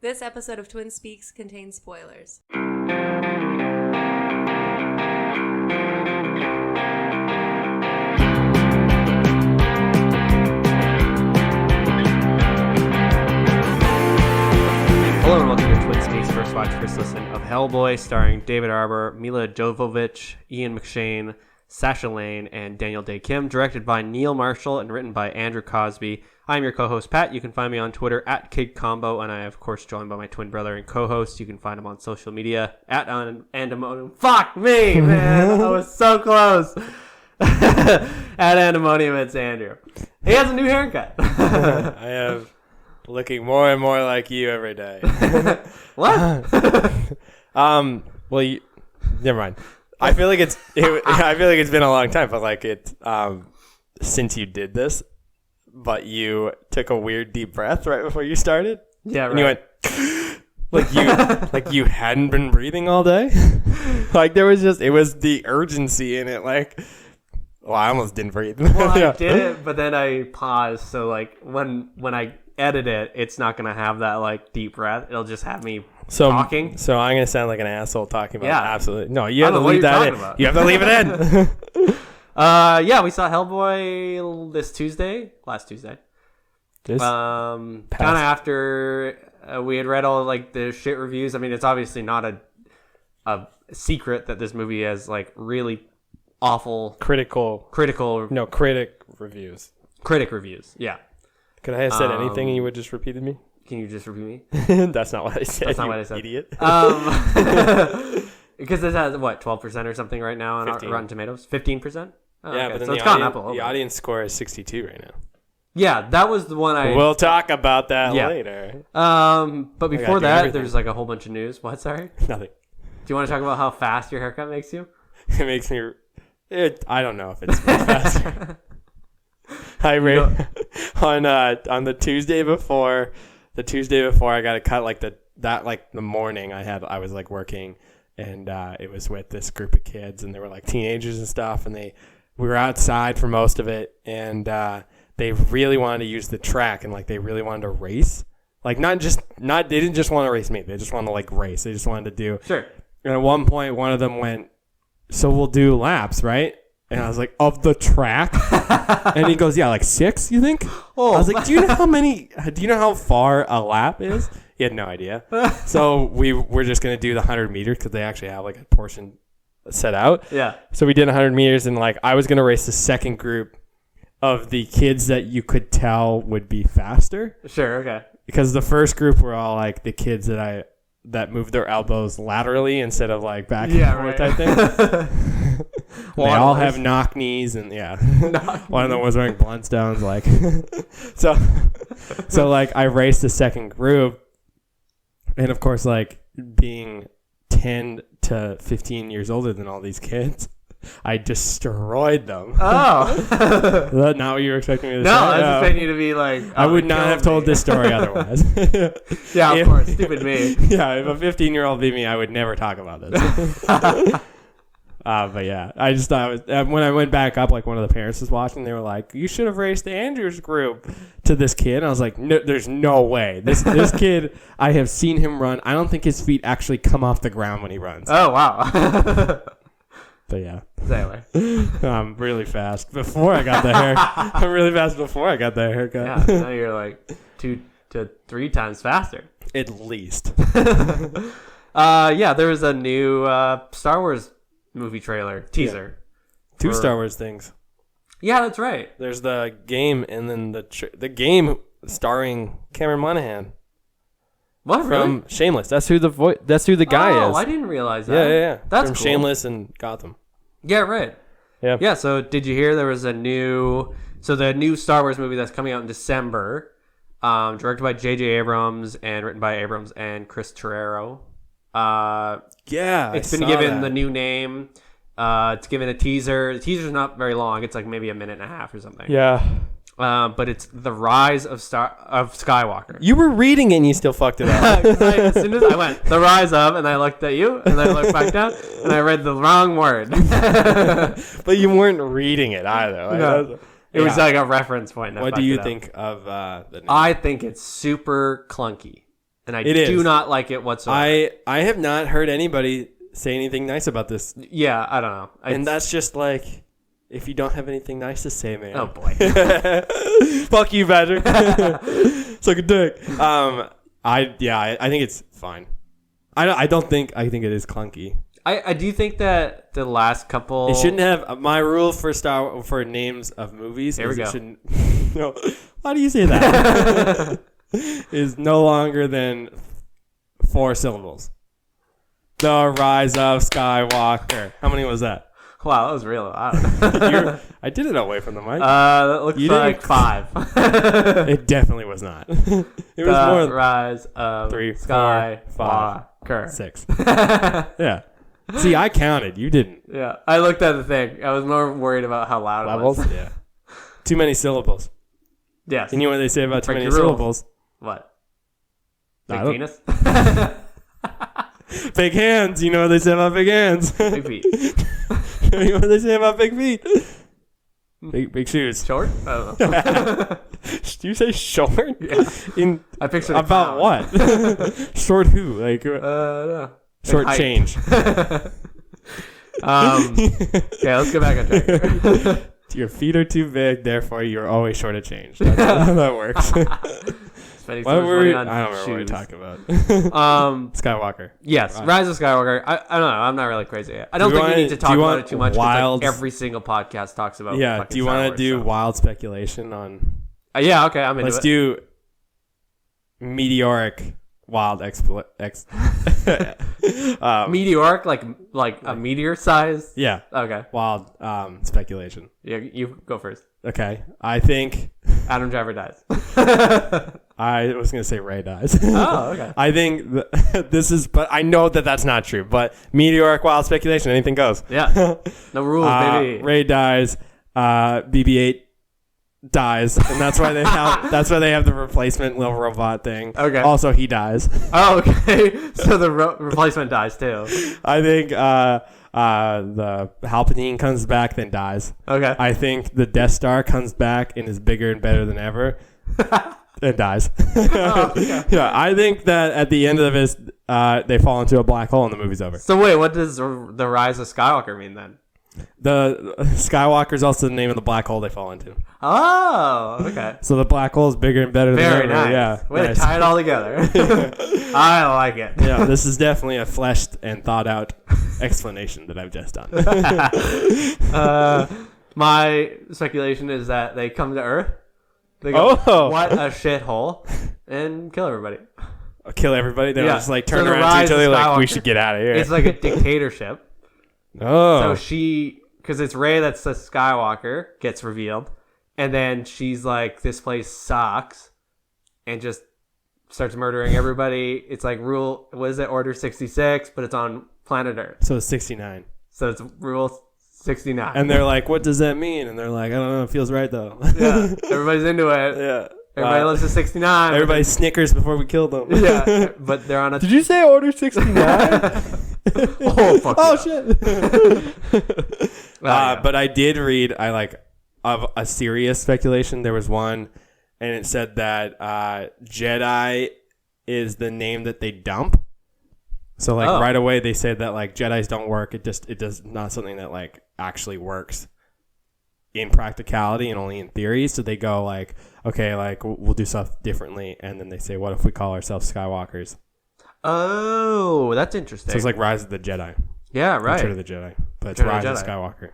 This episode of Twin Speaks contains spoilers. Hello and welcome to Twin Speaks First Watch, First Listen of Hellboy, starring David Arbor, Mila Jovovich, Ian McShane, Sasha Lane, and Daniel Day Kim, directed by Neil Marshall and written by Andrew Cosby. I'm your co-host, Pat. You can find me on Twitter at KidCombo, and I am, of course, joined by my twin brother and co-host. You can find him on social media at Andemonium. Fuck me, man! I was so close! At Andemonium, it's Andrew. He has a new haircut. I am looking more and more like you every day. What? Well, never mind. I feel like it's been a long time, but like since you did this, but you took a weird deep breath right before you started. Yeah, right. And you went like you hadn't been breathing all day. Like it was the urgency in it. Like, well, I almost didn't breathe. Well, Yeah. I did it, but then I paused. So like when I edit it, it's not gonna have that like deep breath. It'll just have me talking. So I'm gonna sound like an asshole talking about it. Absolutely. No, you I have to don't know what leave you're that talking in. about. You have to leave it in. Yeah, we saw Hellboy last Tuesday. Just Kind of after we had read all like the shit reviews. I mean, it's obviously not a secret that this movie has like really awful critic reviews. Yeah. Could I have said anything and you would just repeated me? Can you just repeat me? That's not what I said. That's not what I said. Idiot. Because this has what 12% or something right now on 15. Rotten Tomatoes. 15%. Oh, Yeah, okay. but then So it's gone up a little the bit. audience score is 62 right now. Yeah, that was the one I. We'll talk about that Yeah. later. But before do that, everything. there's like a whole bunch of news. What? Sorry. Nothing. Do you want to talk about how fast your haircut makes you? It makes me. I don't know if it's much faster. I rate on the Tuesday before. The Tuesday before I got a cut like the morning I was like working, and it was with this group of kids, and they were like teenagers and stuff, and we were outside for most of it, and they really wanted to use the track, and like they really wanted to race, like they didn't just want to race me, they just wanted to like race, they just wanted to do. Sure. And at one point, one of them went, "So we'll do laps, right?" And I was like, "Of the track?" And he goes, "Yeah, like 6, you think?" Oh. I was like, do you know how far a lap is? He had no idea. So we're just going to do the 100 meters because they actually have like a portion set out. Yeah. So we did 100 meters, and like I was going to race the second group of the kids that you could tell would be faster. Sure. Okay. Because the first group were all like the kids that moved their elbows laterally instead of like back and forth type thing. They all have knock knees, and one of them was wearing Blundstones. Like, so like I raced the second group, and of course, like being 10 to 15 years older than all these kids, I destroyed them. Oh, Is that not what you were expecting me to say? no, I was expecting you to be like. I would not have told this story otherwise. Yeah, of course, stupid me. Yeah, if a 15-year-old beat me, I would never talk about this. But yeah, I just thought it was, when I went back up, like one of the parents was watching, they were like, "You should have raced Andrew's group," to this kid. And I was like, "No, there's no way. This kid, I have seen him run. I don't think his feet actually come off the ground when he runs." Oh wow. But yeah, Anyway. I'm really fast before I got the hair. I'm really fast before I got the haircut. Yeah. Now you're like 2 to 3 times faster. At least. Yeah, there was a new Star Wars movie trailer teaser. Yeah. 2 Star Wars things. Yeah, that's right. There's the game, and then the game starring Cameron Monaghan What from really? Shameless. That's who the guy is. Oh, I didn't realize that. Yeah. That's from cool. Shameless and Gotham. Yeah, right. Yeah. Yeah. So did you hear there was the new Star Wars movie that's coming out in December, directed by J.J. Abrams and written by Abrams and Chris Terrero. Yeah, It's been given the new name. It's given a teaser. The teaser's not very long. It's like maybe a minute and a half or something. Yeah. But it's the rise of Skywalker. You were reading it and you still fucked it up. As soon as I went, the rise of, and I looked at you, and I looked back down, and I read the wrong word. But you weren't reading it either. Like, No. It was like a reference point. What do you think of the name? I think it's super clunky. and I It do is. not like it whatsoever. I have not heard anybody say anything nice about this. Yeah, I don't know. And that's just like, if you don't have anything nice to say, man. Oh boy. Fuck you, Patrick. Suck a dick. I think it's fine. I think it is clunky. I do think that the last couple. It shouldn't have my rule for names of movies. Here we is go. It shouldn't. No, why do you say that? Is no longer than 4 syllables. The Rise of Skywalker. How many was that? Wow, that was real loud. I did it away from the mic. That looks You like didn't- 5. It definitely was not. It was The more than Rise of 3, 4, Skywalker. 6. Yeah. See, I counted. You didn't. Yeah, I looked at the thing. I was more worried about how loud it was. Levels? Yeah. Too many syllables. Yes. And you know what they say about too Break many your rules. syllables? What? I Big don't- penis? Big hands. You know what they say about big hands? Big feet. You know what they say about big feet? Big shoes. Short? I don't know. Do you say short? Yeah. In I pictured a about clown. what? Short who? Like No. short height. change. Yeah, let's get back on track. Your feet are too big, therefore you're always short of change. That's how that works. Spending What so much were money we? on I don't remember what we're shoes. talking about. Skywalker. Yes, Right. Rise of Skywalker. I don't know. I'm not really crazy. I don't Do you think we wanna- need to do talk you about want it too much. 'Cause, wild- like, every single podcast talks about. Yeah. fucking Do you Star want to Wars, do so. wild speculation on? Yeah. Okay. I'm into Let's it. do meteoric wild Meteoric, like a meteor size. Yeah. Okay. Wild speculation. Yeah. You go first. Okay. I think Adam Driver dies. I was gonna say Ray dies. Oh, okay. I think this is, but I know that that's not true. But meteoric wild speculation, anything goes. Yeah. No rules, baby. Ray dies. BB-8 dies, and that's why they have the replacement little robot thing. Okay. Also, he dies. Oh, okay. So the replacement dies too. I think the Palpatine comes back, then dies. Okay. I think the Death Star comes back and is bigger and better than ever. And dies. Okay. Yeah, I think that at the end of this, they fall into a black hole and the movie's over. So wait, what does the Rise of Skywalker mean then? The Skywalker is also the name of the black hole they fall into. Oh, okay. So the black hole is bigger and better Very than ever. nice. Yeah, Way nice. to tie it all together. I like it. Yeah, this is definitely a fleshed and thought out explanation that I've just done. My speculation is that they come to Earth. They go, Oh. what a shithole, and kill everybody. Kill everybody. They're Yeah. just like So turn the around to Rise each other of like we Skywalker. should get out of here. It's like a dictatorship. Oh. So because it's Rey that's the Skywalker, gets revealed. And then she's like, this place sucks. And just starts murdering everybody. It's like Order 66, but it's on planet Earth. So it's 69. So it's Rule 69. And they're like, what does that mean? And they're like, I don't know. It feels right though. yeah, everybody's into it. Yeah. Everybody lives to 69. Everybody snickers before we kill them. Yeah, but they're on a... Did you say Order 69? Oh, fuck Oh, yeah. shit. Yeah. But I did read, of a serious speculation. There was one, and it said that Jedi is the name that they dump. So, like, right away they said that, like, Jedis don't work. It does not something that, like, actually works in practicality and only in theory. So they go, like, okay, like, we'll do stuff differently. And then they say, what if we call ourselves Skywalkers? Oh, that's interesting. So it's like Rise of the Jedi. Yeah, right. Return of the Jedi. But it's Return of Rise the of Jedi. Skywalker.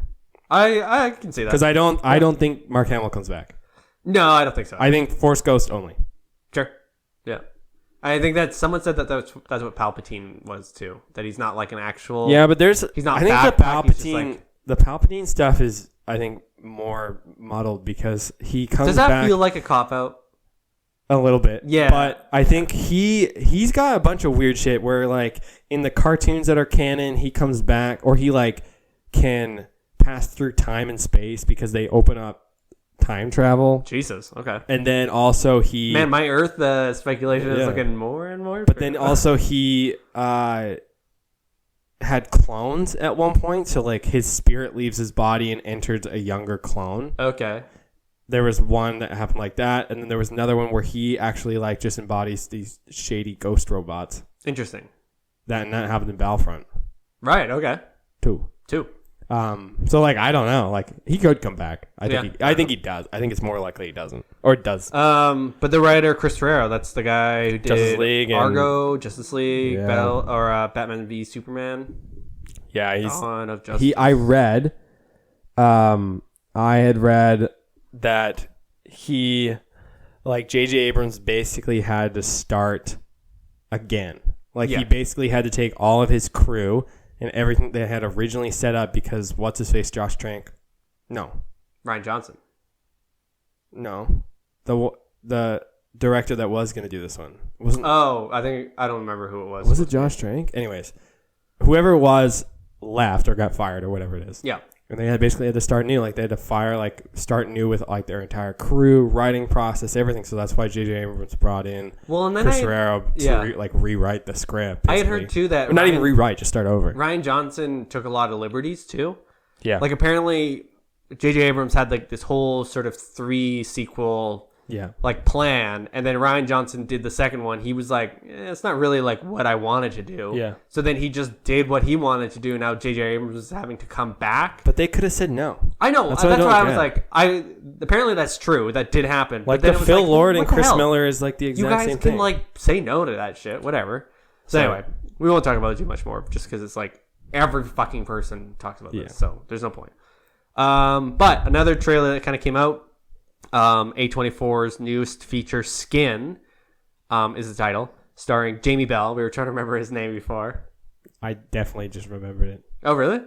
I can see that. Because I don't think Mark Hamill comes back. No, I don't think so. I think Force Ghost only. Sure. Yeah. I think that someone said that that's what Palpatine was too. That he's not like an actual... Yeah, but He's not I think the backpack, he's just Palpatine, like- the Palpatine stuff is, I think, more muddled because he comes Does that back feel like a cop-out? a little bit. Yeah. But I think he's got a bunch of weird shit where, like, in the cartoons that are canon, he comes back, or he, like, can pass through time and space because they open up time travel. Jesus, okay. And then also he... Man, my Earth speculation Yeah. is looking more and more... But then also he had clones at one point, so like his spirit leaves his body and enters a younger clone. Okay. there was one that happened like that, and then there was another one where he actually like just embodies these shady ghost robots. Interesting. That happened in Battlefront. Right. Okay. Two. So like I don't know, like he could come back. I think he does. I think it's more likely he doesn't, or it does. But the writer Chris Ferrero, that's the guy who did Justice League Argo, Justice League, Yeah. Batman v Superman. Yeah, he's Dawn of Justice. I had read that he, like J.J. Abrams, basically had to start again. Like he basically had to take all of his crew and everything they had originally set up because what's his face, Josh Trank? No, Ryan Johnson. no, the director that was going to do this one wasn't. Oh, I don't remember who it was. Was it Josh Trank? Anyways, whoever it was left or got fired or whatever it is. Yeah. And they basically had to start new. Like they had to start new with like their entire crew, writing process, everything. So that's why J.J. Abrams brought in Chris Ferrero to rewrite the script. Basically. I had heard too that not even rewrite, just start over. Ryan Johnson took a lot of liberties too. Yeah. Like apparently, J.J. Abrams had like this whole sort of 3 sequel. Yeah. Like plan, and then Ryan Johnson did the second one. He was like, it's not really like what I wanted to do. Yeah. So then he just did what he wanted to do. Now J.J. Abrams is having to come back. But they could have said no. I know. That's why I was like, apparently that's true. That did happen. Like but then the it was Phil like, Lord what and the Chris hell? Miller is like the exact you guys same can thing. like say no to that shit. Whatever. So anyway, we won't talk about it too much more, just because it's like every fucking person talks about this. So there's no point. But another trailer that kind of came out. A24's newest feature, Skin, is the title, starring Jamie Bell. We were trying to remember his name before. I definitely just remembered it. Oh, really?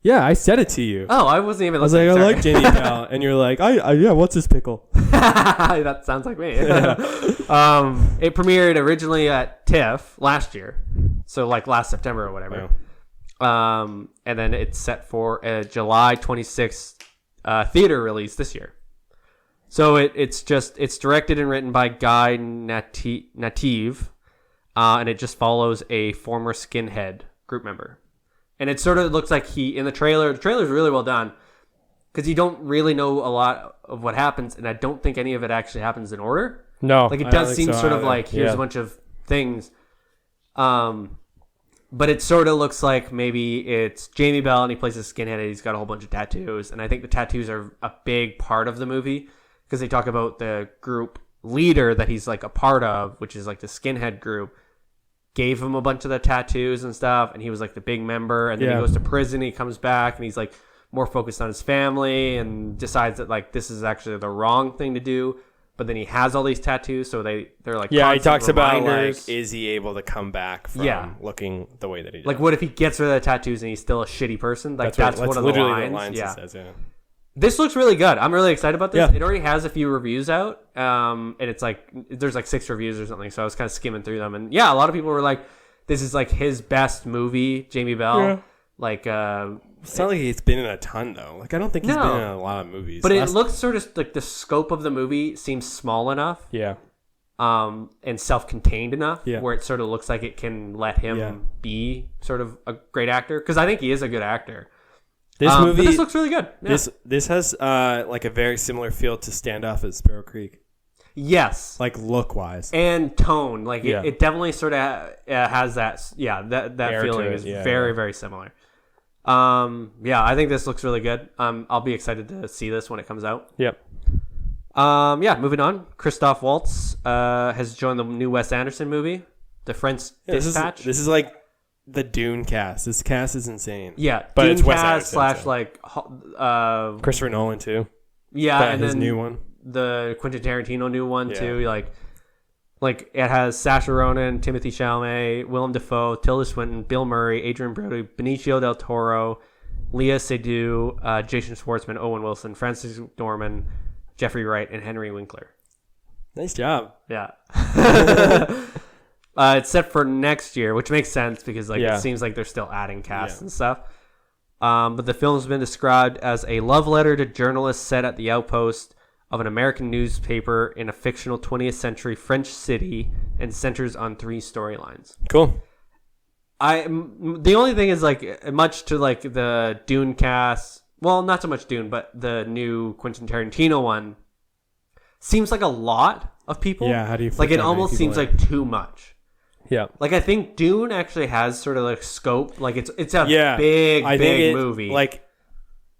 Yeah, I said it to you. Oh, I wasn't even I was listening. like, I like Jamie Bell, and you're like, yeah, what's this pickle? That sounds like me. It premiered originally at TIFF last year, so like last September or whatever. Wow. And then it's set for a July 26th theater release this year. So it's directed and written by Guy Nativ, and it just follows a former Skinhead group member. And it sort of looks like in the trailer's really well done, because you don't really know a lot of what happens, and I don't think any of it actually happens in order. No. Like it does seem sort of like, here's a bunch of things. But it sort of looks like maybe it's Jamie Bell, and he plays a skinhead, and he's got a whole bunch of tattoos. And I think the tattoos are a big part of the movie, because they talk about the group leader that he's like a part of, which is like the skinhead group, gave him a bunch of the tattoos and stuff, and he was like the big member, and then he goes to prison, he comes back, and he's like more focused on his family, and decides that like this is actually the wrong thing to do. But then he has all these tattoos, so they're like he talks about reminders. like, is he able to come back from looking the way that he does? Like, what if he gets rid of the tattoos and he's still a shitty person? Like that's one of the lines. It says, yeah. This looks really good. I'm really excited about this. Yeah. It already has a few reviews out, and it's like there's like 6 reviews or something. So I was kind of skimming through them, and yeah, a lot of people were like, "This is like his best movie." Jamie Bell, like, it's not like he's been in a ton though. Like I don't think he's been in a lot of movies. But it looks sort of like the scope of the movie seems small enough, and self-contained enough, where it sort of looks like it can let him be sort of a great actor, because I think he is a good actor. This movie, but this looks really good. Yeah. This has like a very similar feel to Standoff at Sparrow Creek. Yes, like look wise and tone. Like it definitely sort of has that. Yeah, that feeling is very very similar. I think this looks really good. I'll be excited to see this when it comes out. Yep. Moving on. Christoph Waltz has joined the new Wes Anderson movie, The French Dispatch. This is like the Dune cast. This cast is insane. Yeah, but Dune it's Wes cast Anderson, / like Christopher Nolan too. Yeah, and his then new one, the Quentin Tarantino new one too. Like it has Saoirse Ronan, Timothy Chalamet, Willem Dafoe, Tilda Swinton, Bill Murray, Adrian Brody, Benicio del Toro, Léa Seydoux, Jason Schwartzman, Owen Wilson, Francis Dorman, Jeffrey Wright, and Henry Winkler. Nice job. Yeah. It's set for next year, which makes sense because it seems like they're still adding casts and stuff. But the film's been described as a love letter to journalists set at the outpost of an American newspaper in a fictional 20th century French city, and centers on 3 storylines. Cool. The only thing is like much to like the Dune cast. Well, not so much Dune, but the new Quentin Tarantino one seems like a lot of people. Yeah, how do you fit like it that many almost people seems in? like too much. Yeah. Like I think Dune actually has sort of like scope. Like it's a I think big movie. Like,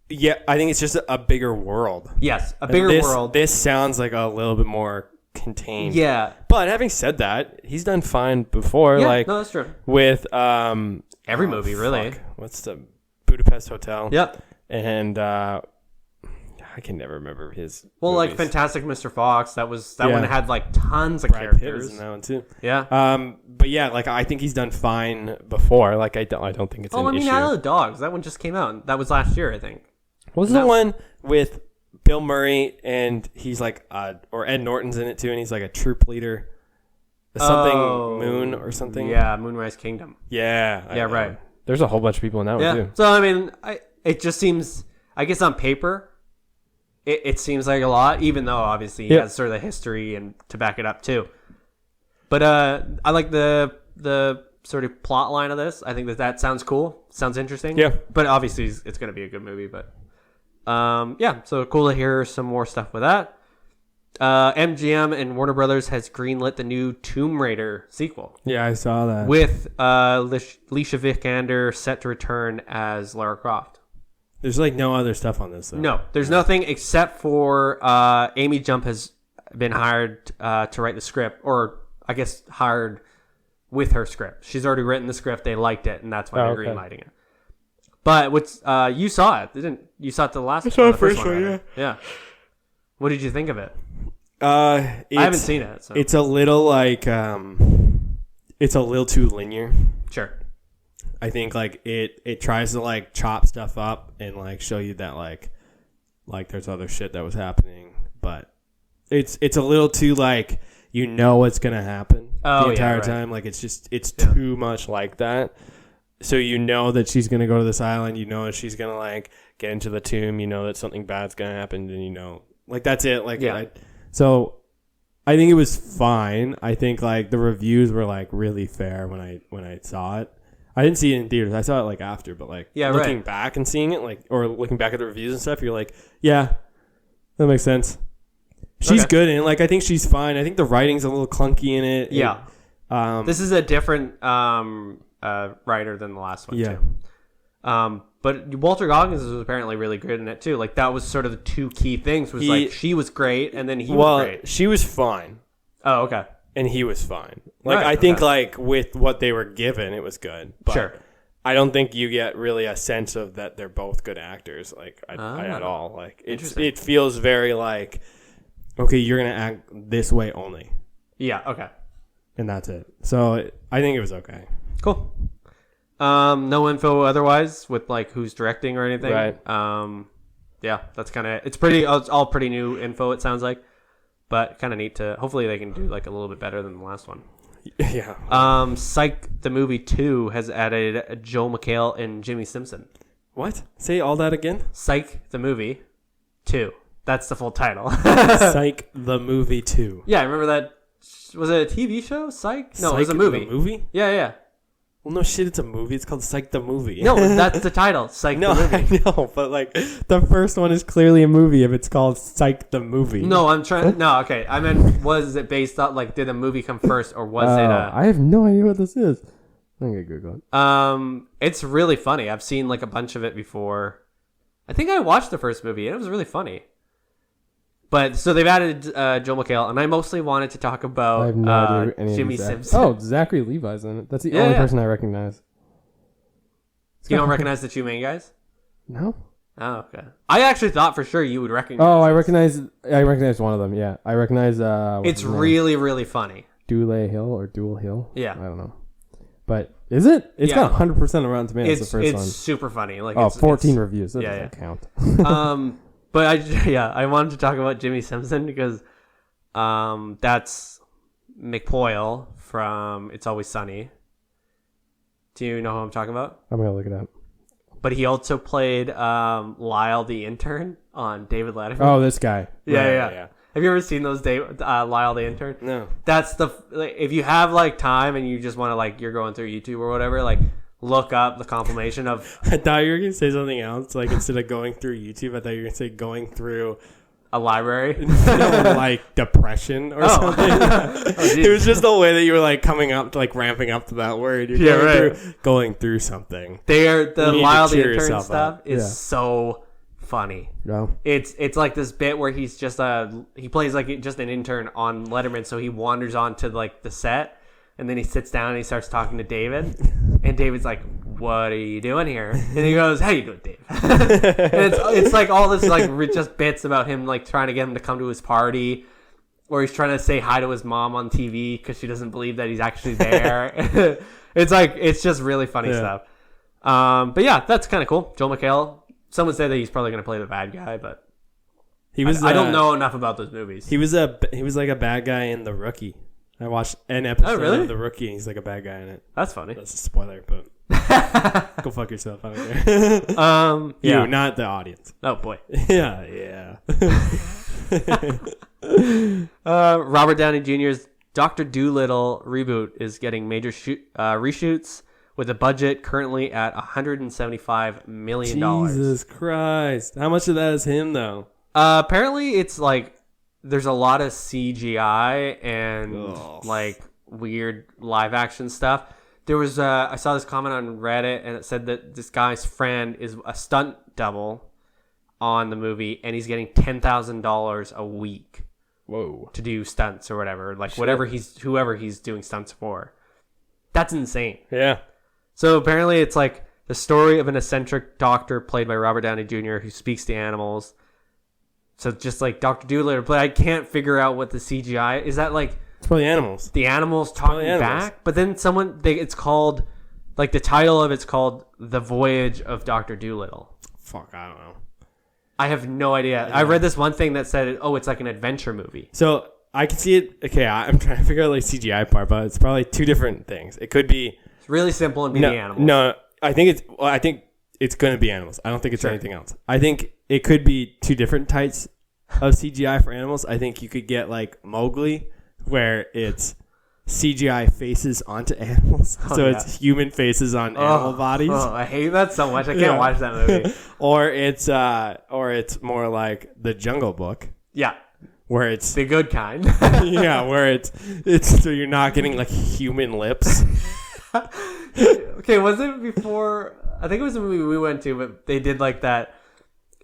yeah, I think it's just a bigger world. Yes, a bigger world. This sounds like a little bit more contained. Yeah. But having said that, he's done fine before. Yeah, like no, that's true. with Every movie, really. What's the Budapest Hotel? Yep. And I can never remember his. Well, movies. like Fantastic Mr. Fox, that Yeah. one had like tons of Brad Pitt was characters. in that one too. Yeah. But yeah, like I think he's done fine before. Like I don't think it's an issue. Isle of Dogs, that one just came out. That was last year, I think. What was the one with Bill Murray and he's like, or Ed Norton's in it too, and he's like a troop leader. Something Moon or something. Yeah, Moonrise Kingdom. Yeah. Yeah, right. There's a whole bunch of people in that one too. So I mean, it just seems. I guess on paper, it seems like a lot, even though obviously he has sort of the history and to back it up too. But I like the sort of plot line of this. I think that sounds cool. Sounds interesting. Yeah. But obviously it's going to be a good movie. But yeah, so cool to hear some more stuff with that. MGM and Warner Brothers has greenlit the new Tomb Raider sequel. Yeah, I saw that. With Alicia Vikander set to return as Lara Croft. There's like no other stuff on this though. No, there's nothing except for Amy Jump has been hired to write the script, or I guess hired with her script. She's already written the script. They liked it, and that's why they're greenlighting it. But what's you saw it, didn't you? Saw it the last. I saw the the first one, rather. Yeah. What did you think of it? I haven't seen it. So. It's a little like it's a little too linear. Sure. I think like it tries to like chop stuff up and like show you that like there's other shit that was happening, but it's a little too like you know what's gonna happen the entire time. Like it's too much like that. So you know that she's gonna go to this island. You know that she's gonna like get into the tomb. You know that something bad's gonna happen, and you know like that's it. Like so I think it was fine. I think like the reviews were like really fair when I saw it. I didn't see it in theaters. I saw it like after, but like looking back and seeing it, like or looking back at the reviews and stuff, you're like, yeah, that makes sense. She's good in it. Like I think she's fine. I think the writing's a little clunky in it. Yeah. This is a different writer than the last one too. But Walter Goggins was apparently really good in it too. Like that was sort of the two key things. Was like she was great, and then he was great. She was fine. Oh, okay. And he was fine. Like I think like with what they were given, it was good. But sure. I don't think you get really a sense of that they're both good actors. Like at all. Like it feels very like, okay, you're gonna act this way only. Yeah. Okay. And that's it. So I think it was okay. Cool. No info otherwise with like who's directing or anything. Right. Yeah, that's kind of it's all pretty new info. It sounds like. But kind of neat to. Hopefully, they can do like a little bit better than the last one. Yeah. Psych the movie 2 has added Joel McHale and Jimmy Simpson. What? Say all that again. Psych the movie 2. That's the full title. Psych the movie 2. Yeah, I remember that. Was it a TV show? Psych? No, Psych it was a movie. The movie? Yeah. Well, no shit, it's a movie. It's called Psych the Movie. No, that's the title. Psych the movie. I know, but like the first one is clearly a movie if it's called Psych the Movie. No, I'm trying. No, okay. I meant, was it based on like did the movie come first or was it? I have no idea what this is. I'm gonna Google it. It's really funny. I've seen like a bunch of it before. I think I watched the first movie and it was really funny. But so they've added Joel McHale, and I mostly wanted to talk about I have no idea any Jimmy of these Simpson. Oh, Zachary Levi's in it. That's the only person I recognize. You don't recognize the two main guys? No. Oh, okay. I actually thought for sure you would recognize. Oh, I recognize one of them. Yeah, I recognize. It's really, really funny. Dual Hill. Yeah, I don't know. But is it? It's got 100% on Rotten Tomatoes. It's the first one. It's super funny. Like 14 reviews. That doesn't count. But I wanted to talk about Jimmy Simpson because that's McPoyle from It's Always Sunny. Do you know who I'm talking about? I'm gonna look it up. But he also played Lyle the intern on David Letterman. Oh, this guy. Yeah. Have you ever seen those Lyle the intern? No. That's if you have like time and you just want to like you're going through YouTube or whatever, like look up the compilation of. I thought you were gonna say something else. Like instead of going through YouTube, I thought you were gonna say going through a library. Like depression or something. It was just the way that you were like coming up, like ramping up to that word. You're going through something. The Lyle the Intern up. stuff is so funny. No, it's like this bit where he's just he plays like just an intern on Letterman, so he wanders onto like the set, and then he sits down and he starts talking to David, and David's like, "What are you doing here?" And he goes, "How you doing, Dave?" And it's like all this like just bits about him like trying to get him to come to his party, or he's trying to say hi to his mom on TV because she doesn't believe that he's actually there. It's just really funny stuff. But yeah, that's kind of cool. Joel McHale. Someone said that he's probably going to play the bad guy, but he was. I don't know enough about those movies. He was like a bad guy in The Rookie. I watched an episode of The Rookie, and he's like a bad guy in it. That's funny. That's a spoiler, but go fuck yourself. I don't care. You, not the audience. Oh boy. Yeah. Robert Downey Jr.'s Dr. Dolittle reboot is getting major reshoots with a budget currently at $175 million. Jesus Christ. How much of that is him, though? Apparently, it's like there's a lot of CGI and like weird live action stuff. There was I saw this comment on Reddit, and it said that this guy's friend is a stunt double on the movie, and he's getting $10,000 a week. Whoa. To do stunts or whatever, like whoever he's doing stunts for. That's insane. Yeah. So apparently it's like the story of an eccentric doctor played by Robert Downey Jr. who speaks to animals. So just like Dr. Dolittle, but I can't figure out what the CGI is. That like it's probably animals. The animals talking back, but then it's called like the title of it's called The Voyage of Dr. Dolittle. Fuck, I don't know. I have no idea. Yeah. I read this one thing that said, it's like an adventure movie. So I can see it. Okay, I'm trying to figure out like CGI part, but it's probably two different things. It could be really simple and be the animals. No, I think it's going to be animals. I don't think it's anything else. I think it could be two different types of CGI for animals. I think you could get like Mowgli, where it's CGI faces onto animals. It's human faces on animal bodies. Oh, I hate that so much. I can't watch that movie. or it's more like The Jungle Book. Yeah. Where it's the good kind. Yeah, where it's so you're not getting like human lips. Okay, was it before? I think it was a movie we went to, but they did like that.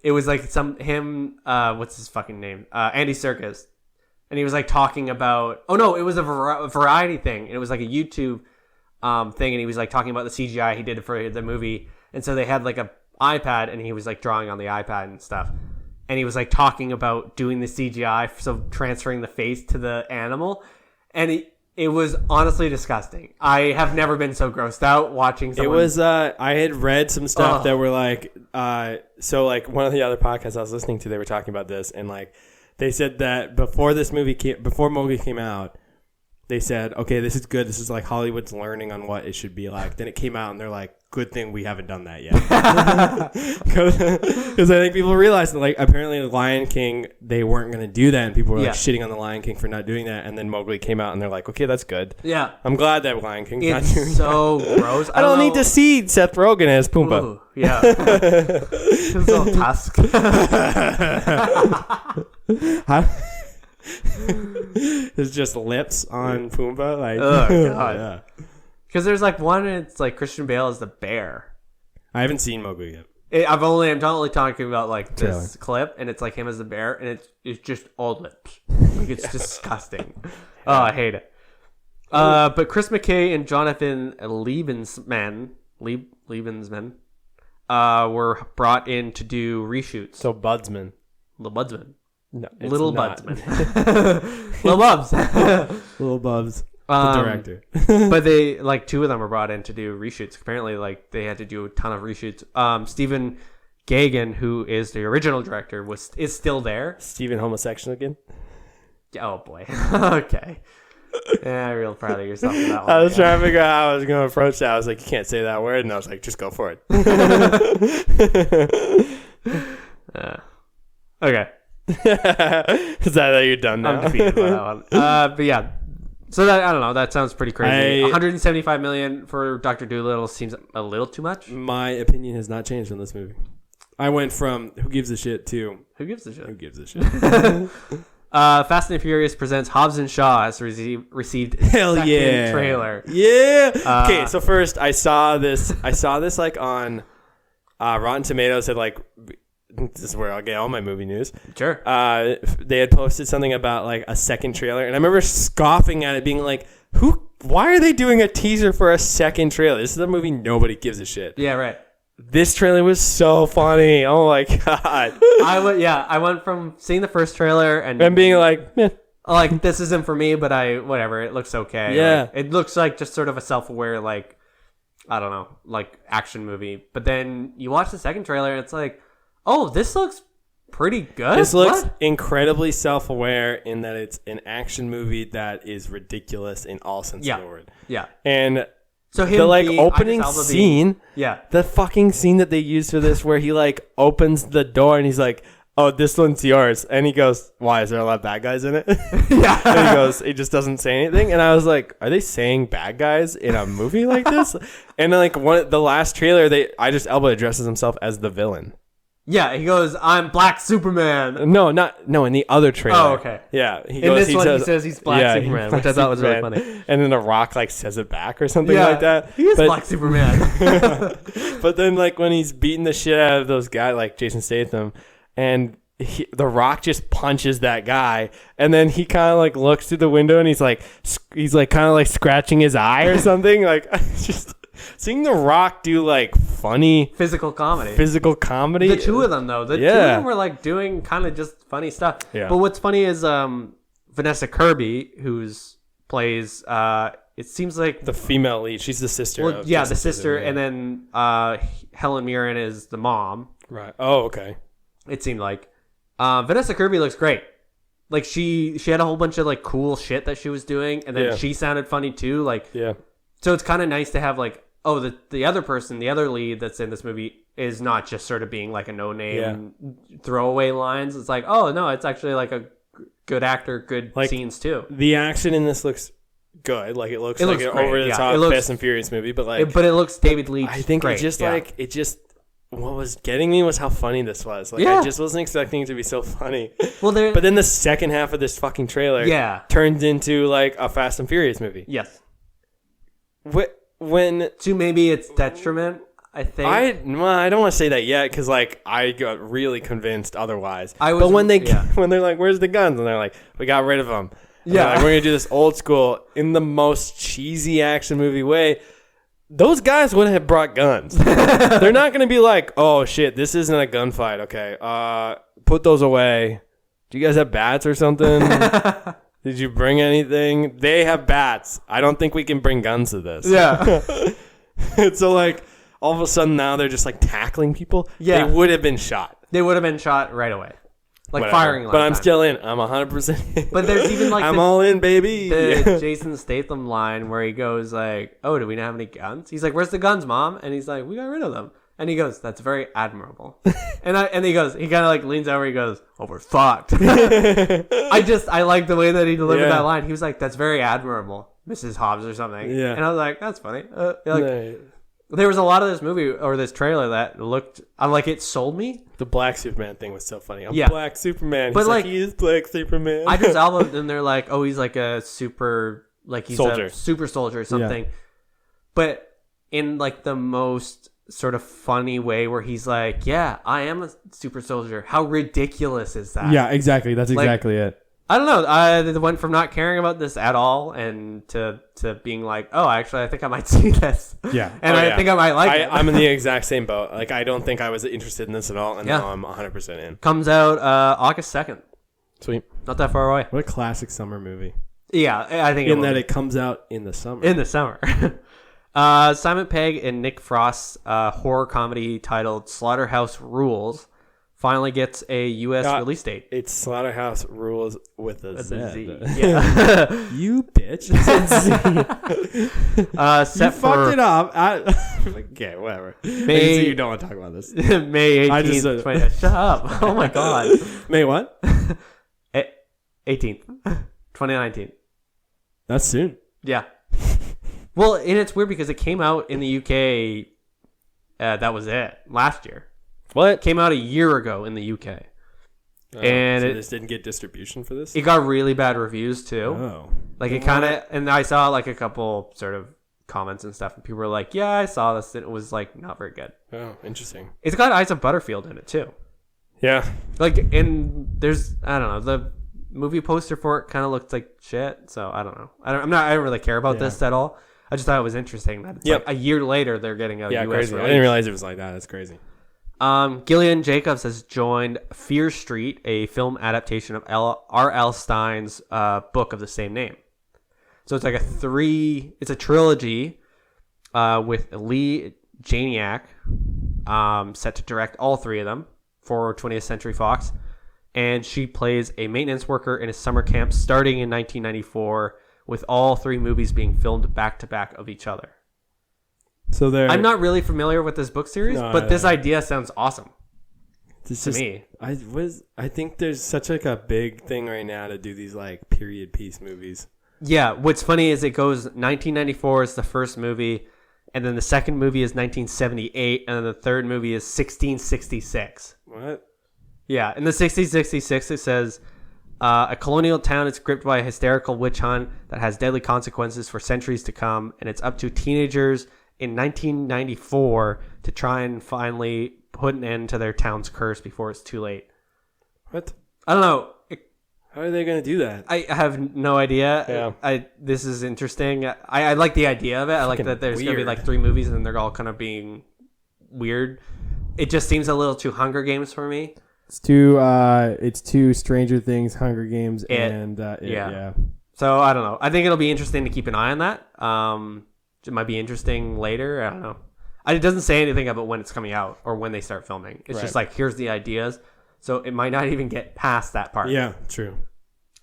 It was like what's his fucking name? Andy Serkis. And he was like talking about, it was a variety thing. And it was like a YouTube thing. And he was like talking about the CGI he did for the movie. And so they had like a iPad and he was like drawing on the iPad and stuff. And he was like talking about doing the CGI, so transferring the face to the animal. And it was honestly disgusting. I have never been so grossed out watching someone. It was, I had read some stuff that were like, so like one of the other podcasts I was listening to, they were talking about this. And like, they said that before Mowgli came out, they said, okay, this is good. This is like Hollywood's learning on what it should be like. Then it came out and they're like, good thing we haven't done that yet. Because I think people realized that like apparently the Lion King, they weren't going to do that. And people were like shitting on the Lion King for not doing that. And then Mowgli came out and they're like, okay, that's good. Yeah. I'm glad that Lion King's not doing that. It's so gross. I don't need to see Seth Rogen as Pumbaa. Ooh, yeah. His little tusk. There's just lips on Pumbaa. Like, oh god. Yeah. Because there's like one, it's like Christian Bale as the bear. I haven't seen Mowgli yet. I'm only talking about like this clip, and it's like him as the bear, and it's just all lips. Like it's disgusting. Oh, I hate it. But Chris McKay and Jonathan Liebensman were brought in to do reshoots. So Budsman. The Budsman. No, Little Budsman. Little Bubs. Little Bubs. The director. But they like two of them were brought in to do reshoots. Apparently, like they had to do a ton of reshoots. Stephen Gagan, who is the original director, is still there. Stephen homosexual again? Oh boy. Okay. Yeah, I'm real proud of yourself for that one. I was trying to figure out how I was going to approach that. I was like, you can't say that word. And I was like, just go for it. Okay. Is that how you're done now? I'm defeated by that one. But yeah. So that, I don't know. That sounds pretty crazy. $175 million for Dr. Dolittle seems a little too much. My opinion has not changed on this movie. I went from who gives a shit to Who gives a shit? who gives a shit. Fast and Furious presents Hobbs and Shaw has received Hell second yeah trailer. Yeah. Okay, so first I saw this like on Rotten Tomatoes had like, this is where I'll get all my movie news. Sure. They had posted something about like a second trailer, and I remember scoffing at it, being like, why are they doing a teaser for a second trailer? This is a movie nobody gives a shit. Yeah, right. This trailer was so funny. Oh my god. I went from seeing the first trailer and being like, meh. like, this isn't for me, but whatever, it looks okay. Yeah. Like, it looks like just sort of a self-aware, like, I don't know, like action movie. But then you watch the second trailer and it's like, oh, this looks pretty good. This looks incredibly self-aware in that it's an action movie that is ridiculous in all sense of the word. Yeah. And so the like opening scene, yeah, the fucking scene that they used for this, where he like opens the door and he's like, "Oh, this one's yours," and he goes, "Why is there a lot of bad guys in it?" Yeah, and he goes, he just doesn't say anything, and I was like, "Are they saying bad guys in a movie like this?" And then like the last trailer, Idris Elba addresses himself as the villain. Yeah, he goes, "I'm Black Superman." No, in the other trailer. Oh, okay. Yeah, he says he's Black Superman, which I thought was really funny. And then The Rock like says it back or something Yeah, like that. He is Black Superman. But then like when he's beating the shit out of those guys like Jason Statham, and The Rock just punches that guy, and then he kind of like looks through the window and he's like kind of like scratching his eye or something. Like just seeing The Rock do like funny physical comedy. The two of them though, two of them were like doing kind of just funny stuff. Yeah. But what's funny is Vanessa Kirby, plays it seems like the female lead. She's the sister. Well, yeah, the sister, and then Helen Mirren is the mom. Right. Oh, okay. It seemed like Vanessa Kirby looks great. Like she had a whole bunch of like cool shit that she was doing, and then she sounded funny too. Like so it's kind of nice to have like, oh, the other person, the other lead that's in this movie is not just sort of being like a no-name throwaway lines. It's like, oh no, it's actually like a good actor, good like, scenes too. The action in this looks good. Like it looks like an over the top Fast and Furious movie, but like it looks David Leitch. I think great. it just what was getting me was how funny this was. Like I just wasn't expecting it to be so funny. Well, but then the second half of this fucking trailer turns into like a Fast and Furious movie. Yes. When to maybe its detriment, I think. I don't want to say that yet because like I got really convinced otherwise. But when they're like, "Where's the guns?" and they're like, "We got rid of them." Yeah, like, we're gonna do this old school in the most cheesy action movie way. Those guys would have brought guns. They're not gonna be like, "Oh shit, this isn't a gunfight." Okay, put those away. Do you guys have bats or something? Did you bring anything? They have bats. I don't think we can bring guns to this. Yeah. So like all of a sudden now they're just like tackling people. Yeah. They would have been shot. They would have been shot right away. Like whatever. Firing line. But I'm still in. I'm 100% in. But there's even like I'm all in, baby. The Jason Statham line where he goes like, "Oh, do we not have any guns?" He's like, "Where's the guns, Mom?" And he's like, "We got rid of them." And he goes, "That's very admirable." and he goes, he kind of like leans over, he goes, "Oh, we're fucked." I like the way that he delivered that line. He was like, "That's very admirable, Mrs. Hobbs," or something. Yeah. And I was like, that's funny. There was a lot of this movie or this trailer that looked like it sold me. The Black Superman thing was so funny. I'm Black Superman. But like, he is Black Superman. Idris Elba, and they're like, oh, he's like a super, like he's a super soldier or something. Yeah. But in like the most sort of funny way where he's like, yeah, I am a super soldier. How ridiculous is that? Yeah, exactly. That's exactly it. I don't know. I went from not caring about this at all and to being like, oh, actually, I think I might see this. Yeah. And I think I might like it. I'm in the exact same boat. Like, I don't think I was interested in this at all, and now I'm 100% in. Comes out August 2nd. Sweet. Not that far away. What a classic summer movie. Yeah, I think in that it comes out in the summer. In the summer. Simon Pegg and Nick Frost's horror comedy titled Slaughterhouse Rules finally gets a U.S. release date. It's Slaughterhouse Rules with a Z. Yeah. You bitch. You fucked it up. Okay, whatever. You don't want to talk about this. May 18th. 20th. Shut up. Oh my God. May what? 18th. 2019. That's soon. Yeah. Well, and it's weird because it came out in the UK. That was it last year. What? Came out a year ago in the UK. And so this didn't get distribution for this? It got really bad reviews too. Oh. Like it kind of, and I saw like a couple sort of comments and stuff, and people were like, "Yeah, I saw this, and it was like not very good." Oh, interesting. It's got Isa Butterfield in it too. Yeah. Like, and there's, I don't know, the movie poster for it kind of looked like shit. So I don't know. I don't really care about this at all. I just thought it was interesting that it's like a year later they're getting a US crazy. release. I didn't realize it was like that. That's crazy. Gillian Jacobs has joined Fear Street, a film adaptation of R.L. Stein's book of the same name. So it's like it's a trilogy with Lee Janiak set to direct all three of them for 20th Century Fox. And she plays a maintenance worker in a summer camp starting in 1994, with all three movies being filmed back-to-back of each other. So I'm not really familiar with this book series, but this idea sounds awesome to me. I think there's such like a big thing right now to do these like period piece movies. Yeah, what's funny is it goes 1994 is the first movie, and then the second movie is 1978, and then the third movie is 1666. What? Yeah, in the 1666 it says, a colonial town is gripped by a hysterical witch hunt that has deadly consequences for centuries to come, and it's up to teenagers in 1994 to try and finally put an end to their town's curse before it's too late. What? I don't know. How are they going to do that? I have no idea. Yeah. This is interesting. I like the idea of it. I like that there's going to be like three movies and they're all kind of being weird. It just seems a little too Hunger Games for me. It's two Stranger Things, Hunger Games, and yeah. So I don't know. I think it'll be interesting to keep an eye on that. It might be interesting later. I don't know. It doesn't say anything about when it's coming out or when they start filming. It's just like, here's the ideas. So it might not even get past that part. Yeah, true.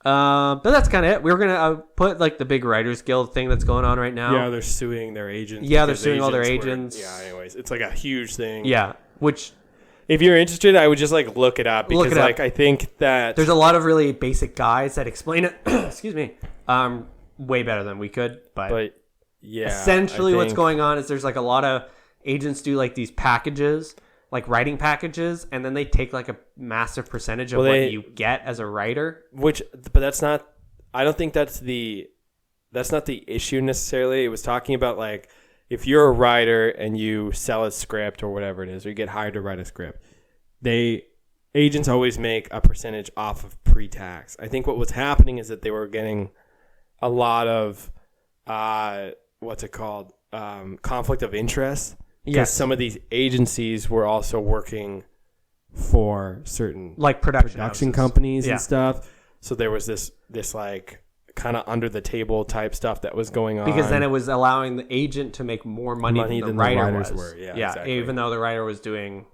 But that's kind of it. We're going to put like the big Writers Guild thing that's going on right now. Yeah, they're suing their agents. Yeah, they're suing all their agents. Anyways, it's like a huge thing. Yeah, which... If you're interested, I would just like look it up because I think that there's a lot of really basic guides that explain it. Excuse me. Way better than we could, but yeah. Essentially, what's going on is there's like a lot of agents do like these packages, like writing packages, and then they take like a massive percentage of what you get as a writer. But that's not. I don't think that's not the issue necessarily. It was talking about like, if you're a writer and you sell a script or whatever it is, or you get hired to write a script, agents always make a percentage off of pre-tax. I think what was happening is that they were getting a lot of conflict of interest. Because some of these agencies were also working for certain like production companies and stuff. So there was this like kind of under the table type stuff that was going on, because then it was allowing the agent to make more money than the writers were. Yeah, exactly. Even though the writer was doing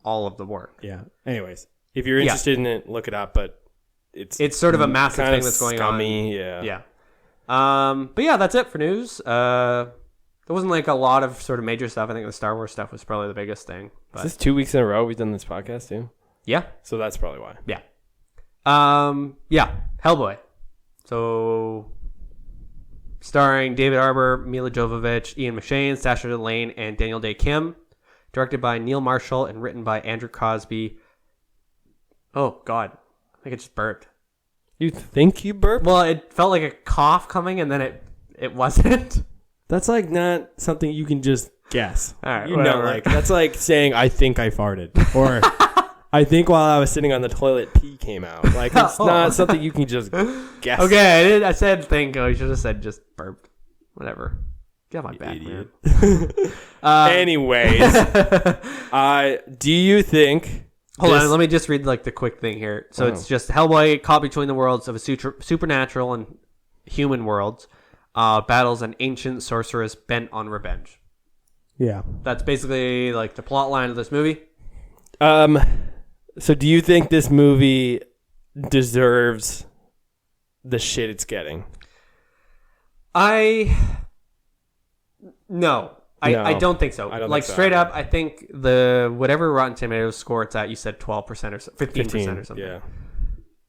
all of the work. Yeah. Anyways, if you're interested in it, look it up. But it's sort of a massive thing that's going on. Yeah. But yeah, that's it for news. There wasn't like a lot of sort of major stuff. I think the Star Wars stuff was probably the biggest thing. But is this 2 weeks in a row we've done this podcast too? Yeah. So that's probably why. Yeah. Hellboy. So, starring David Harbour, Mila Jovovich, Ian McShane, Sacha Lane, and Daniel Day Kim. Directed by Neil Marshall and written by Andrew Cosby. Oh, God. I think I just burped. You think you burped? Well, it felt like a cough coming, and then it wasn't. That's like not something you can just guess. All right, like that's like saying I think I farted, or I think while I was sitting on the toilet pee came out. Like it's not something you can just guess. Okay, I said think. Oh, you should have said just burped. Whatever. Get my back, idiot. Man. Anyways, do you think? Hold on, let me just read like the quick thing here. So it's just Hellboy caught between the worlds of a supernatural and human worlds. Battles an ancient sorceress bent on revenge. Yeah. That's basically like the plot line of this movie. So do you think this movie deserves the shit it's getting? No. I don't think so. I don't like think so straight either. up, I think the whatever Rotten Tomatoes score it's at, you said 12% or 15% or something. Yeah.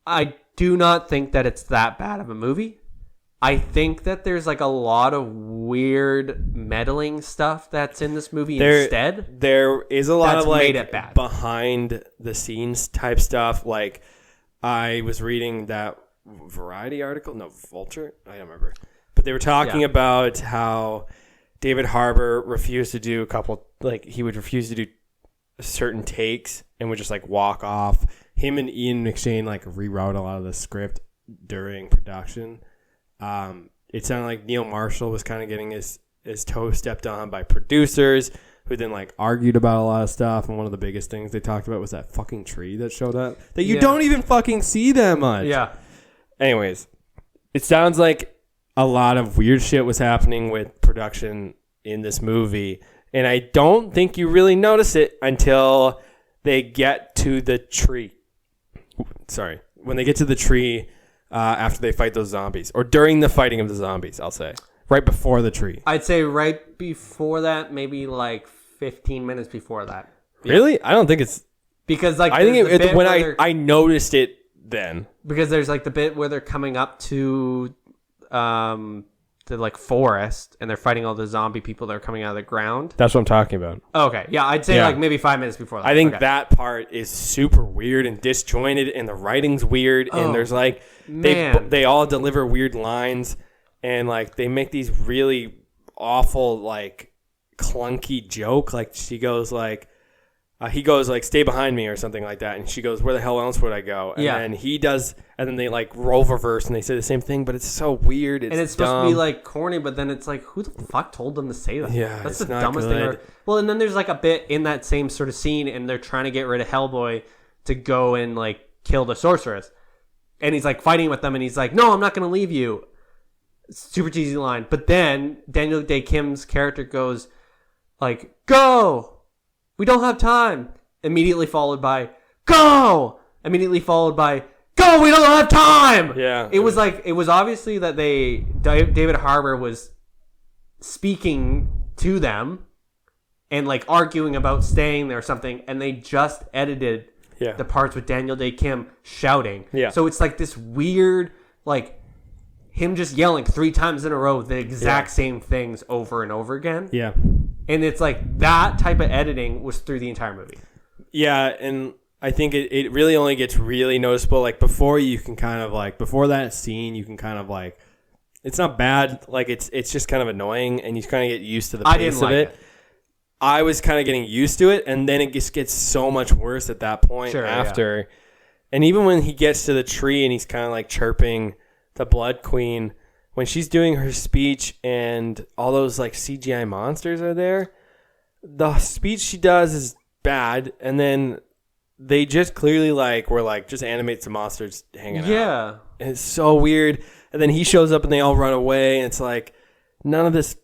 I do not think that it's that bad of a movie. I think that there's like a lot of weird meddling stuff that's in this movie instead. There is a lot That's of like made it bad. behind the scenes type stuff. Like I was reading that Variety article, no Vulture, I don't remember, but they were talking about how David Harbour refused to do he would refuse to do certain takes and would just like walk off. Him and Ian McShane like rewrote a lot of the script during production. It sounded like Neil Marshall was kind of getting his toe stepped on by producers who then like argued about a lot of stuff. And one of the biggest things they talked about was that fucking tree that showed up that you don't even fucking see that much. Yeah. Anyways, it sounds like a lot of weird shit was happening with production in this movie. And I don't think you really notice it until they get to the tree. Sorry. When they get to the tree after they fight those zombies. Or during the fighting of the zombies, I'll say. Right before the tree. I'd say right before that, maybe like 15 minutes before that. Really? I don't think it's... Because like... I think it's when I noticed it then. Because there's like the bit where they're coming up to the like forest and they're fighting all the zombie people that are coming out of the ground. That's what I'm talking about. Okay. Yeah, I'd say like maybe 5 minutes before that. I think that part is super weird and disjointed and the writing's weird and there's like they all deliver weird lines and like they make these really awful like clunky joke. Like she goes like he goes like stay behind me or something like that and she goes where the hell else would I go? And then he does and then they like role reverse and they say the same thing but it's so weird. It's supposed to be like corny but then it's like who the fuck told them to say that? Yeah, that's the dumbest thing ever. Well, and then there's like a bit in that same sort of scene and they're trying to get rid of Hellboy to go and like kill the sorceress and he's like fighting with them and he's like no I'm not gonna leave you. Super cheesy line. But then Daniel Day Kim's character goes like go, we don't have time, immediately followed by go, immediately followed by go, we don't have time. Yeah, it was obviously that David Harbour was speaking to them and like arguing about staying there or something and they just edited the parts with Daniel Day Kim shouting. So it's like this weird like him just yelling 3 times in a row the exact same things over and over again. Yeah. And it's like that type of editing was through the entire movie. Yeah, and I think it really only gets really noticeable like before you can kind of like before that scene you can kind of like it's not bad, like it's just kind of annoying and you kind of get used to the pace of it. I was kind of getting used to it and then it just gets so much worse at that point after. Yeah. And even when he gets to the tree and he's kind of like chirping the Blood Queen when she's doing her speech and all those like CGI monsters are there, the speech she does is bad. And then they just clearly like were like, just animate some monsters hanging out. Yeah. And it's so weird. And then he shows up and they all run away. And it's like, none of this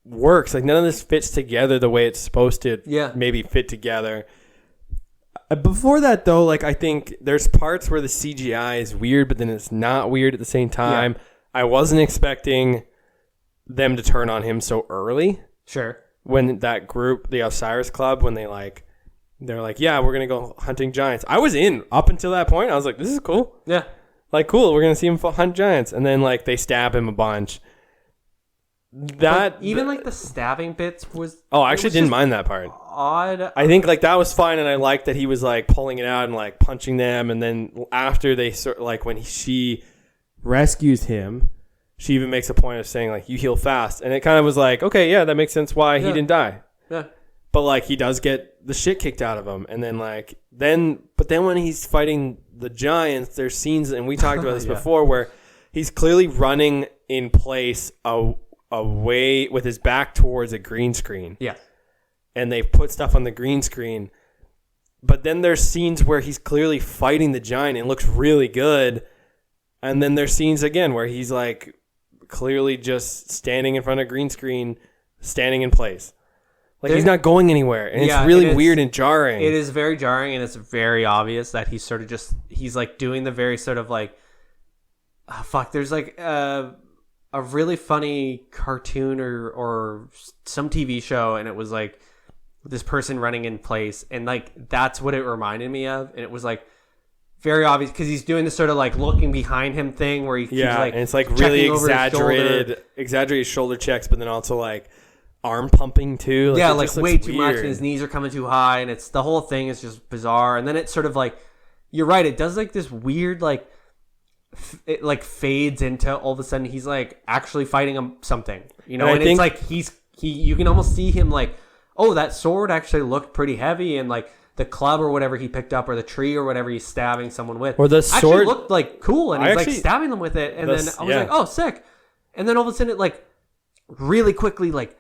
works. Like none of this fits together the way it's supposed to maybe fit together. Before that, though, like I think there's parts where the CGI is weird, but then it's not weird at the same time. Yeah. I wasn't expecting them to turn on him so early. Sure. When that group, the Osiris Club, when they're like, yeah, we're gonna go hunting giants. I was in up until that point. I was like, this is cool. Yeah. Like cool. We're gonna see him hunt giants, and then like they stab him a bunch. That even like the stabbing bits was. Oh, I actually didn't mind that part. Odd. I think like that was fine, and I liked that he was like pulling it out and like punching them, and then after they like when she rescues him, she even makes a point of saying like you heal fast, and it kind of was like okay, yeah, that makes sense why he didn't die. Yeah. But like he does get the shit kicked out of him, and then but then when he's fighting the giants, there's scenes, and we talked about this before, where he's clearly running in place away with his back towards a green screen. Yeah. And they put stuff on the green screen. But then there's scenes where he's clearly fighting the giant and it looks really good. And then there's scenes again where he's like clearly just standing in front of a green screen, standing in place. Like he's not going anywhere. And it's really weird and jarring. It is very jarring and it's very obvious that he's sort of he's like doing the very sort of like, there's like a really funny cartoon or some TV show and it was like this person running in place and like that's what it reminded me of. And it was like very obvious because he's doing this sort of like looking behind him thing where he keeps like and it's like really exaggerated shoulder checks, but then also like arm pumping too. Like, like way too much, and his knees are coming too high, and it's the whole thing is just bizarre. And then it's sort of like, you're right, it does like this weird like it like fades into all of a sudden he's like actually fighting something, you know, and it's like you can almost see him like, oh, that sword actually looked pretty heavy, and like the club or whatever he picked up or the tree or whatever he's stabbing someone with, or the sword actually looked like cool, and he's like stabbing them with it, and then I was like, oh, sick. And then all of a sudden it like really quickly like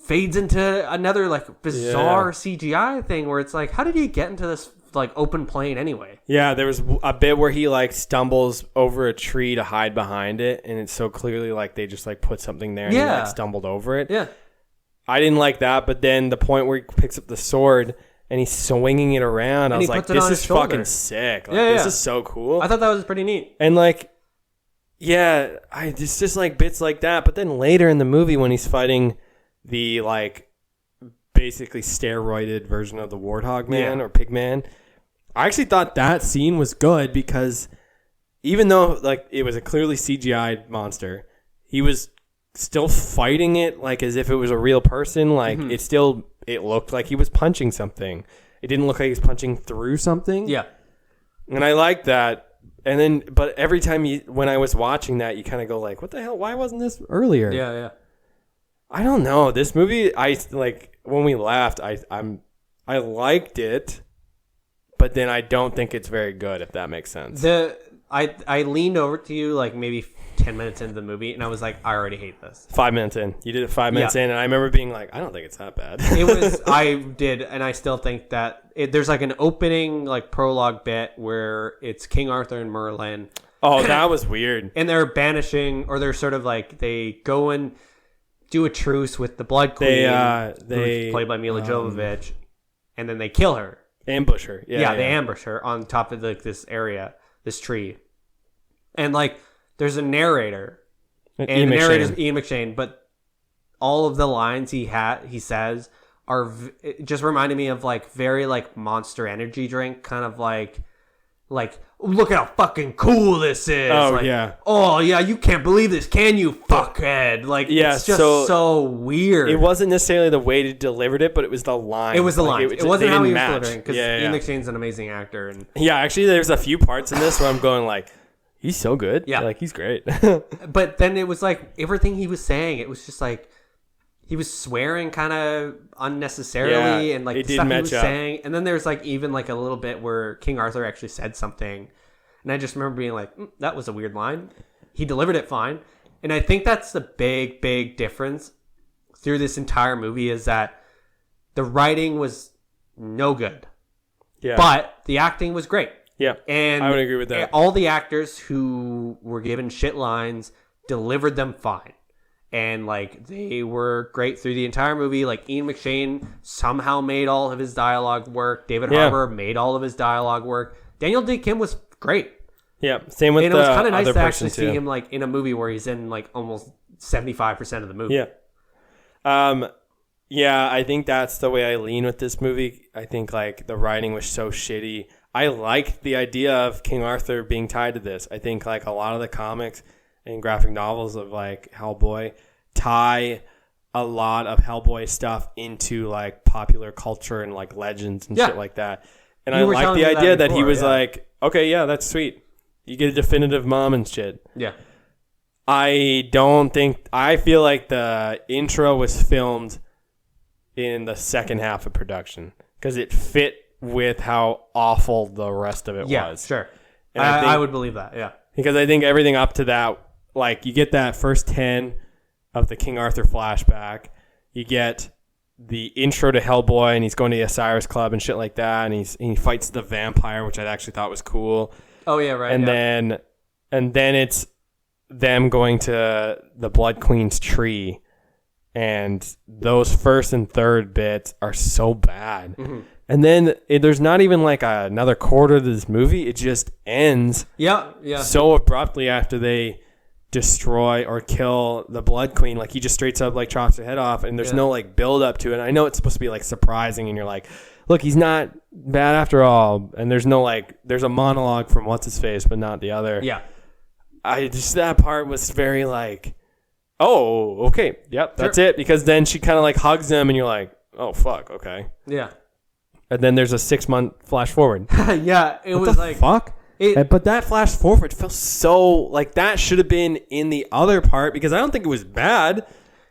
fades into another like bizarre CGI thing where it's like, how did he get into this like open plane anyway? Yeah, there was a bit where he like stumbles over a tree to hide behind it, and it's so clearly like they just like put something there and he like stumbled over it. Yeah, I didn't like that, but then the point where he picks up the sword and he's swinging it around, I was like, this is fucking sick. Like, this is so cool. I thought that was pretty neat. And like, it's just like bits like that. But then later in the movie when he's fighting the like basically steroided version of the Warthog Man or Pig Man, I actually thought that scene was good because even though like it was a clearly CGI monster, he was still fighting it like as if it was a real person. Like it looked like he was punching something. It didn't look like he was punching through something. Yeah. And I liked that. And then, but every time when I was watching that, you kind of go like, what the hell? Why wasn't this earlier? Yeah, yeah. I don't know. This movie, when we laughed, I liked it, but then I don't think it's very good, if that makes sense. I leaned over to you like maybe 10 minutes into the movie, and I was like, I already hate this. 5 minutes in. You did it 5 minutes in, and I remember being like, I don't think it's that bad. I did, and I still think that there's like an opening like prologue bit where it's King Arthur and Merlin. Oh, that was weird. And they're banishing, or they're sort of like, they go and do a truce with the Blood Queen, who's played by Mila Jovovich, and then they kill her. Ambush her. Yeah, they ambush her on top of like this area, this tree. And like, there's a narrator, and the narrator's Ian McShane, but all of the lines he says are it just reminded me of like very like Monster Energy drink, kind of like look how fucking cool this is. Oh, like, yeah. Oh yeah, you can't believe this, can you, fuckhead? Like, it's just so weird. It wasn't necessarily the way he delivered it, but it was the line. It was the line. It wasn't how he was match. delivering, because Ian McShane's an amazing actor. And actually, there's a few parts in this where I'm going like, he's so good. Yeah. Like, he's great. But then it was like, everything he was saying, it was just like, he was swearing kind of unnecessarily, and like the stuff he was saying. And then there's like even like a little bit where King Arthur actually said something, and I just remember being like, that was a weird line. He delivered it fine. And I think that's the big difference through this entire movie, is that the writing was no good. Yeah. But the acting was great. Yeah. And I would agree with that. All the actors who were given shit lines delivered them fine. And like, they were great through the entire movie. Like, Ian McShane somehow made all of his dialogue work. David Harbour made all of his dialogue work. Daniel Day Kim was great. Yeah, same with the other person. And it was kind of nice to actually see him like in a movie where he's in like almost 75% of the movie. Yeah. Yeah, I think that's the way I lean with this movie. I think like the writing was so shitty. I liked the idea of King Arthur being tied to this. I think like a lot of the comics and graphic novels of like Hellboy tie a lot of Hellboy stuff into like popular culture and like legends and shit like that. And I like the idea that he was like, okay, yeah, that's sweet. You get a definitive mom and shit. Yeah. I feel like the intro was filmed in the second half of production because it fit with how awful the rest of it was. Yeah, sure. And I would believe that, yeah. Because I think everything up to that, like you get that first 10 of the King Arthur flashback, you get the intro to Hellboy and he's going to the Osiris Club and shit like that, and he fights the vampire, which I actually thought was cool. Oh yeah, right. And then it's them going to the Blood Queen's tree, and those first and third bits are so bad. Mm-hmm. And then there's not even like another quarter of this movie. It just ends. Yeah. So abruptly after they destroy or kill the Blood Queen, like he just straight up like chops her head off, and there's no like build up to it. I know it's supposed to be like surprising, and you're like look, he's not bad after all. And there's no there's a monologue from what's his face, but not the other. Yeah. That part was very oh, okay, yep, that's it. Because then she kind of hugs him, and you're like, oh fuck, okay. Yeah. And then there's a 6-month flash forward. Yeah, it What was the fuck? But that flash forward feels so that should have been in the other part, because I don't think it was bad.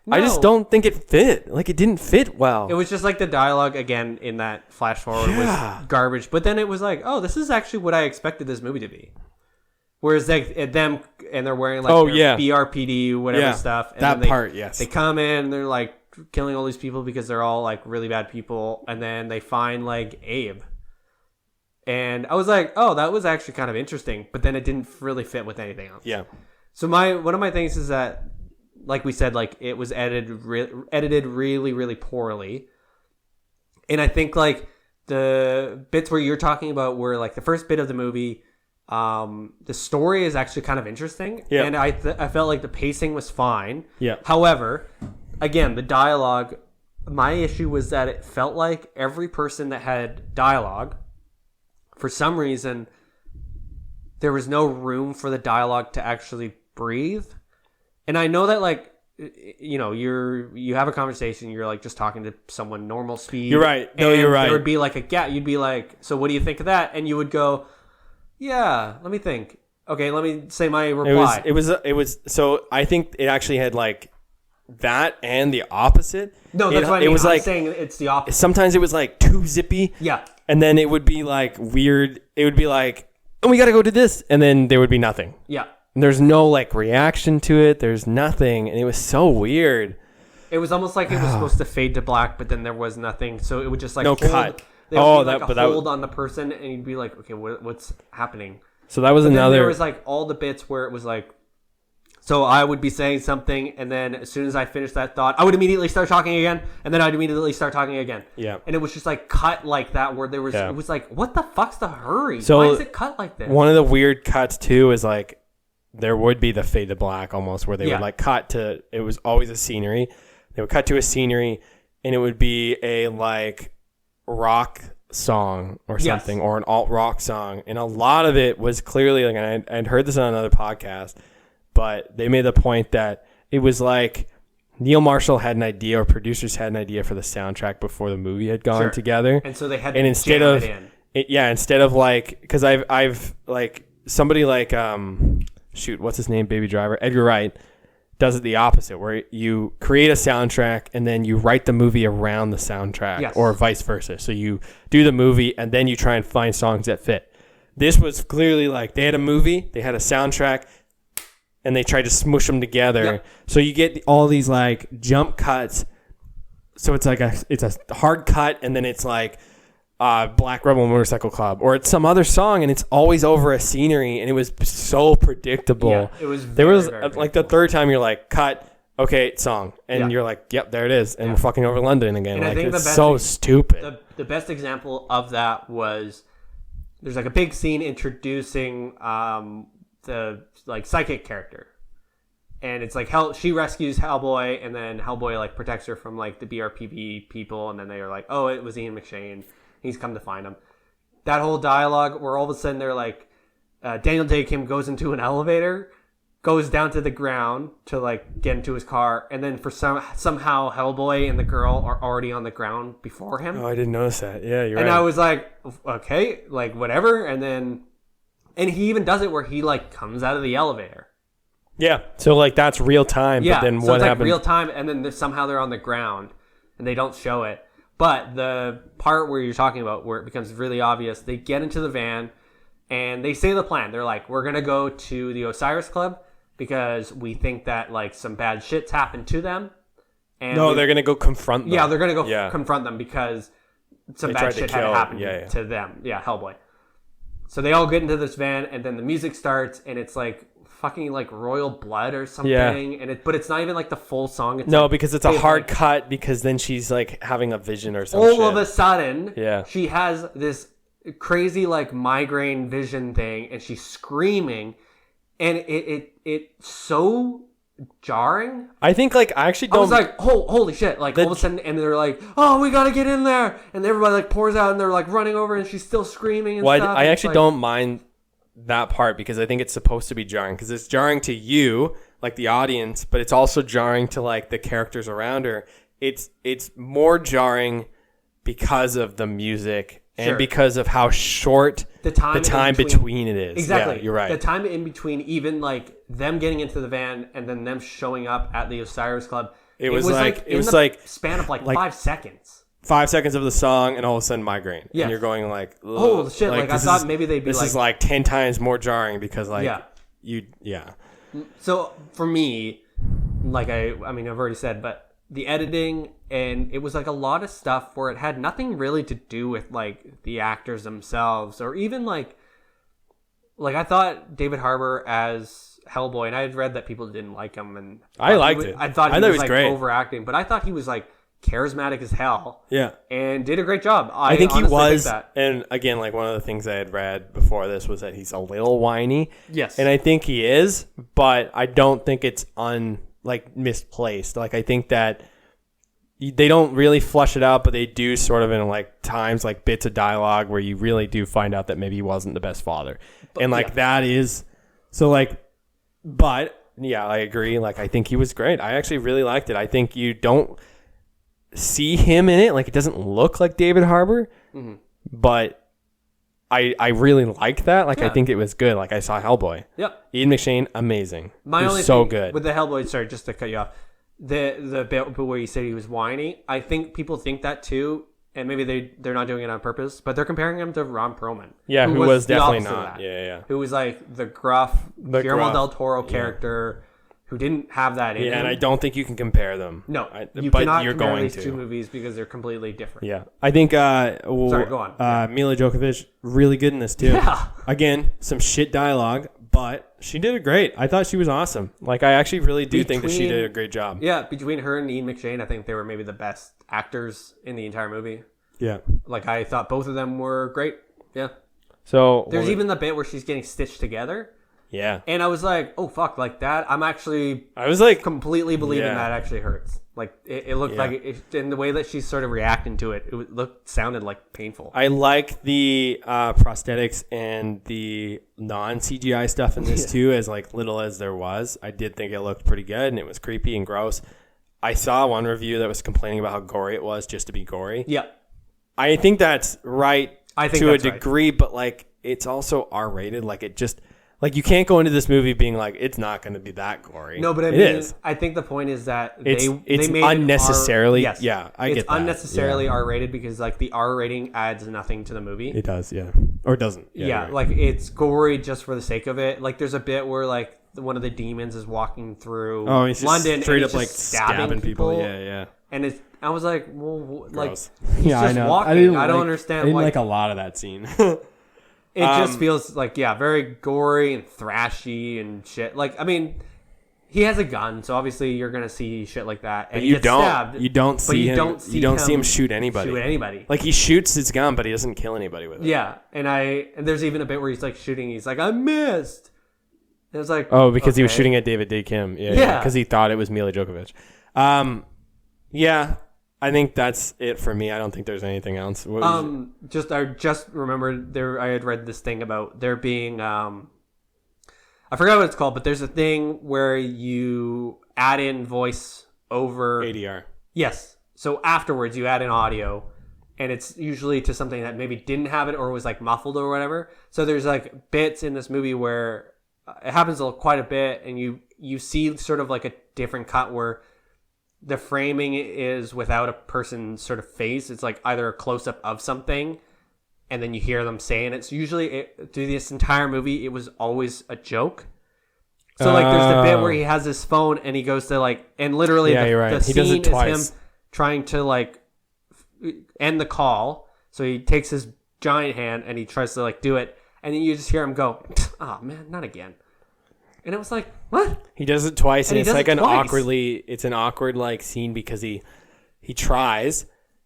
No. I just don't think it fit. It didn't fit well. It was just the dialogue again in that flash forward was garbage. But then it was oh, this is actually what I expected this movie to be. Whereas them and they're wearing BRPD whatever stuff. And that then part, yes. They come in, they're killing all these people because they're all really bad people, and then they find Abe. And I was oh, that was actually kind of interesting, but then it didn't really fit with anything else. Yeah. So one of my things is that, like we said, it was edited really, really poorly. And I think the bits where you're talking about were the first bit of the movie, the story is actually kind of interesting. Yeah. And I felt the pacing was fine. Yeah. However, again, the dialogue, my issue was that it felt like every person that had dialogue, for some reason, there was no room for the dialogue to actually breathe. And I know that you have a conversation, you're just talking to someone normal speed. You're right. No, you're right. There would be a gap. You'd be so what do you think of that? And you would go, yeah, let me think. Okay, let me say my reply. It was so I think it actually had that and the opposite. No, that's what I mean. It was I'm saying it's the opposite. Sometimes it was too zippy. Yeah. And then it would be weird. It would be oh, we got to go to this. And then there would be nothing. Yeah. And there's no reaction to it. There's nothing. And it was so weird. It was almost it was supposed to fade to black, but then there was nothing. So it would just no cut. There would be a hold on the person, and you'd be okay, what's happening? So that was another. Then there was all the bits where it was so I would be saying something, and then as soon as I finished that thought, I would immediately start talking again, and then I'd immediately start talking again. Yeah. And it was just cut like that, where there was it was what the fuck's the hurry? So why is it cut like this? One of the weird cuts too is there would be the fade to black almost, where they would cut to, it was always a scenery. They would cut to a scenery, and it would be a rock song or something, or an alt rock song, and a lot of it was clearly and I'd heard this on another podcast, but they made the point that it was Neil Marshall had an idea, or producers had an idea for the soundtrack before the movie had gone together, and so they had and to instead jam of it in. Instead of because I've somebody what's his name, Baby Driver, Edgar Wright, does it the opposite, where you create a soundtrack and then you write the movie around the soundtrack, or vice versa. So you do the movie and then you try and find songs that fit. This was clearly they had a movie, they had a soundtrack, and they tried to smush them together. Yep. So you get all these jump cuts. So it's it's a hard cut, and then it's Black Rebel Motorcycle Club, or it's some other song, and it's always over a scenery, and it was so predictable. Yeah, it was there was very the third time you're cut, okay, song, and you're yep, there it is, and we're fucking over London again. And I think it's so stupid. The best example of that was there's a big scene introducing the psychic character, and it's she rescues Hellboy, and then Hellboy protects her from the BRPB people, and then they are oh, it was Ian McShane. He's come to find him. That whole dialogue where all of a sudden they're Daniel Day Kim goes into an elevator, goes down to the ground to get into his car, and then for somehow Hellboy and the girl are already on the ground before him. Oh, I didn't notice that. Yeah, you're right. And I was okay, whatever. And then, and he even does it where he comes out of the elevator. Yeah, so that's real time. Yeah, but then so what it's happened? Real time, and then somehow they're on the ground, and they don't show it. But the part where you're talking about, where it becomes really obvious, they get into the van, and they say the plan. They're we're going to go to the Osiris Club because we think that, some bad shit's happened to them. And they're going to go confront them. Yeah, they're going to go confront them because some bad shit had happened to them. Yeah, Hellboy. So they all get into this van, and then the music starts, and it's fucking Royal Blood or something, but it's not even the full song. It's because it's a hard cut, because then she's having a vision or something. All of a sudden, yeah, she has this crazy migraine vision thing, and she's screaming, and it so jarring. I think like I actually I don't. was like, holy shit! Like all of a sudden, and they're like, "Oh, we gotta get in there!" And everybody like pours out, and they're like running over, and she's still screaming and well, stuff. I and actually it's like, don't mind that part because I think it's supposed to be jarring because it's jarring to you, like the audience, but it's also jarring to like the characters around her. It's more jarring because of the music and because of how short the time between it is. Exactly. Yeah, you're right. The time in between, even like them getting into the van and then them showing up at the Osiris Club, it was like span of like 5 seconds. 5 seconds of the song, and all of a sudden migraine. Yeah. And you're going like, ugh. Oh shit! Like I thought maybe they'd be this like, is like 10 times more jarring because like So for me, like I mean I've already said, but the editing, and it was like a lot of stuff where it had nothing really to do with like the actors themselves, or even like I thought David Harbour as Hellboy, and I had read that people didn't like him, and I liked it. I thought he was like great. overacting, but I thought he was like charismatic as hell. Yeah. And did a great job. I think he was. Think that. And again, like one of the things I had read before this was that he's a little whiny. Yes. And I think he is, but I don't think it's misplaced. Like I think that they don't really flush it out, but they do sort of in like times like bits of dialogue where you really do find out that maybe he wasn't the best father. And like that is so like, but yeah, I agree. Like I think he was great. I actually really liked it. I think you don't see him in it. Like it doesn't look like David Harbour, but I really liked that. Like I think it was good. Like I saw Hellboy. Yep. Ian McShane, amazing. My only so thing good with the Hellboy. Sorry, just to cut you off. The bit where you said he was whiny, I think people think that too, and maybe they're not doing it on purpose, but they're comparing him to Ron Perlman. Yeah, who was the definitely opposite of not. that. Yeah. Who was like the gruff Guillermo del Toro character who didn't have that in him. And I don't think you can compare them. No, you but cannot you're compare going these to. two movies because they're completely different. Yeah, I think. Sorry, go on. Mila Djokovic really good in this too. Yeah. Again, some shit dialogue, but she did it great. I thought she was awesome. Like I actually really do think that she did a great job. Yeah, between her and Ian McShane, I think they were maybe the best actors in the entire movie. Yeah. Like I thought both of them were great. Yeah. So there's even the bit where she's getting stitched together. Yeah. And I was like, oh fuck, like that. I was like completely believing that actually hurts. Like it looked like it, in the way that she's sort of reacting to it, sounded like painful. I like the prosthetics and the non-CGI stuff in this too, as like little as there was. I did think it looked pretty good, and it was creepy and gross. I saw one review that was complaining about how gory it was just to be gory. Yeah. I think that's right to a degree, but like it's also R-rated. Like it just like you can't go into this movie being like it's not going to be that gory. No, but I mean, I think the point is that it's made unnecessarily. Yes. Yeah, I get that. It's unnecessarily R-rated because like the R rating adds nothing to the movie. It does, yeah, or it doesn't. Yeah, right. Like it's gory just for the sake of it. Like there's a bit where like one of the demons is walking through London, straight and up like stabbing people. Yeah. And I was like, well, like Gross. he's just I know. walking. I don't understand. I didn't like like a lot of that scene. it just feels like very gory and thrashy and shit. Like I mean, he has a gun, so obviously you're gonna see shit like that. And you don't. You don't see him. You don't see him shoot anybody. Like he shoots his gun, but he doesn't kill anybody with it. Yeah, and there's even a bit where he's like shooting. He's like, I missed. It was like, because he was shooting at David Day Kim. Yeah, because he thought it was Mila Djokovic. Yeah, I think that's it for me. I don't think there's anything else. I just remembered there. I had read this thing about there being I forgot what it's called, but there's a thing where you add in voice over ADR. Yes. So afterwards you add in audio, and it's usually to something that maybe didn't have it or was like muffled or whatever. So there's like bits in this movie where it happens quite a bit, and you see sort of like a different cut where the framing is without a person's sort of face. It's like either a close-up of something and then you hear them saying it. It's usually through this entire movie it was always a joke. So like there's the bit where he has his phone and he goes to like, and literally the scene is him trying to like end the call. So he takes his giant hand and he tries to like do it, and then you just hear him go, oh man, not again. And it was like, what? He does it twice, and it's like an awkward like scene because he tries,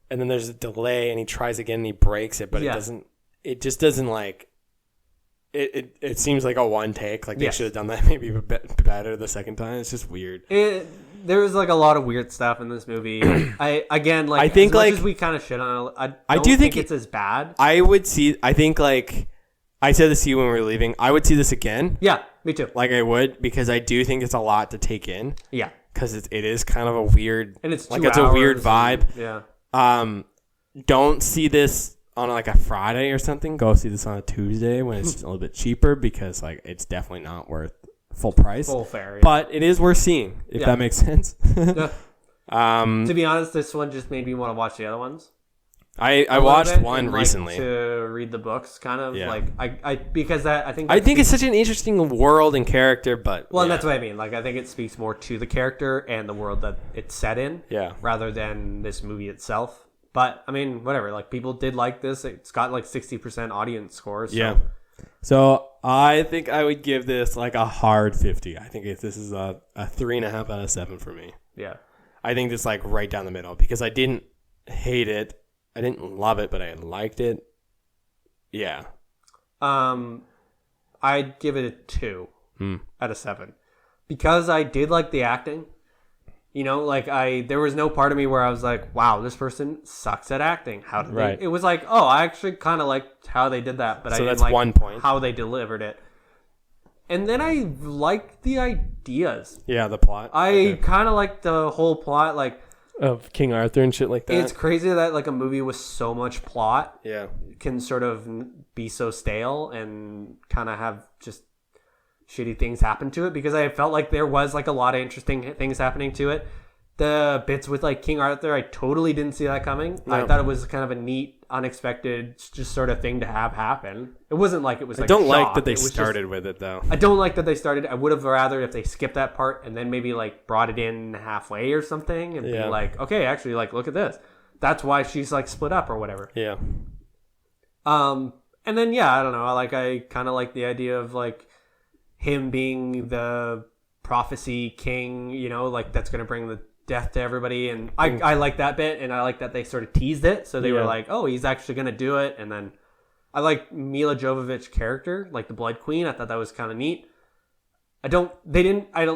and then there's a delay, and he tries again, and he breaks it, but it just doesn't like. it seems like a one take. Like they Yes. should have done that maybe a bit better the second time. It's just weird. There was like a lot of weird stuff in this movie. I think, as much like, as we kind of shit on it, I don't do think it's as bad. I think like I said this to you when we were leaving. I would see this again. Yeah, me too. Like I would, because I do think it's a lot to take in. Yeah, Because it is kind of a weird, and it's 2 like it's a weird hours vibe. and- yeah. Don't see this on like a Friday or something. Go see this on a Tuesday when it's a little bit cheaper, because like it's definitely not worth full price. Full fare. Yeah. But it is worth seeing, if Yeah. that makes sense. Yeah. To be honest, this one just made me want to watch the other ones. I a little watched bit one and, like, recently. to read the books, kind of. Yeah. Like I because that I think it's such an interesting world and character, but well, and yeah. that's what I mean. Like I think it speaks more to the character and the world that it's set in, Yeah. rather than this movie itself. But I mean, whatever. Like people did like this. It's got like 60% audience scores. So. Yeah. So I think I would give this like a hard 50. I think this is a 3.5 out of 7 for me. Yeah. I think it's like right down the middle, because I didn't hate it. I didn't love it, but I liked it. Yeah. I'd give it a 2 out of 7 because I did like the acting. You know, like there was no part of me where I was like, wow, this person sucks at acting. How did Right. they? It was like, oh, I actually kind of liked how they did that, but I So didn't that's like 1 point. how they delivered it. And then I liked the ideas. Yeah, the plot. I kind of liked the whole plot. Like, of King Arthur and shit like that. it's crazy that like a movie with so much plot Yeah. can sort of be so stale and kind of have just shitty things happen to it, because I felt like there was like a lot of interesting things happening to it. The bits with like King Arthur, I totally didn't see that coming. No. I thought it was kind of a neat, unexpected, just sort of thing to have happen. It wasn't like it was. I Like don't a like shock. that they It was started just- with it, though. I don't like that they started. I would have rather if they skipped that part and then maybe like brought it in halfway or something and Yeah. be like, okay, actually, like look at this. That's why she's like split up or whatever. Yeah. And then yeah, I don't know. I kind of like the idea of like him being the prophecy king. You know, like that's gonna bring the death to everybody, and I like that bit, and I like that they sort of teased it. So they were Yeah. like, oh, he's actually gonna do it, and then I like Mila Jovovich's character, like the Blood Queen. I thought that was kind of neat. I don't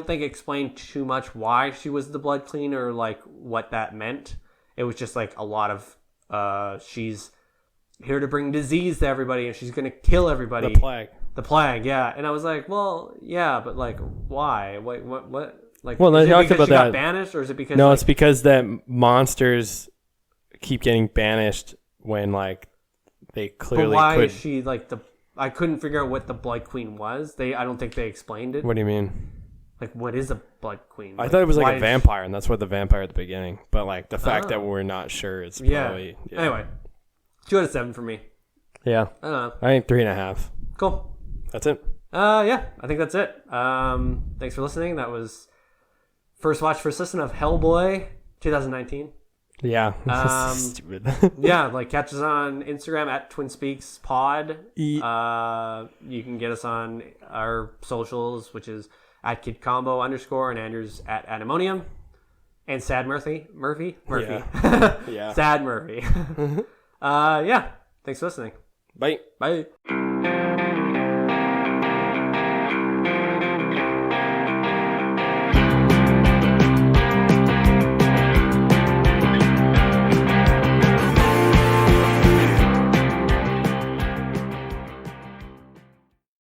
think explain too much why she was the Blood Queen or like what that meant. It was just like a lot of she's here to bring disease to everybody and she's gonna kill everybody. The plague. The plague, yeah. And I was like, well, yeah, but like why? What? Like, Well, is they it talked because about she got that. banished, or is it because No, like, it's because that monsters keep getting banished when like they but clearly why could. is she like the? I couldn't figure out what the Blood Queen was. I don't think they explained it. What do you mean? Like, what is a Blood Queen? I thought it was why like a did vampire, and that's what the vampire at the beginning. But like the fact that Oh. we're not sure is Yeah. probably Anyway, 2 out of 7 for me. Yeah, I don't know. I think 3.5. Cool. That's it. Yeah, I think that's it. Thanks for listening. That was first watch, first listen of Hellboy 2019. Yeah. Stupid. Yeah, like catch us on Instagram at TwinSpeaksPod. You can get us on our socials, which is at KidCombo_ and Andrews at Anemonium. And Sad Murphy. Yeah. Sad Murphy. Yeah. Thanks for listening. Bye. Bye.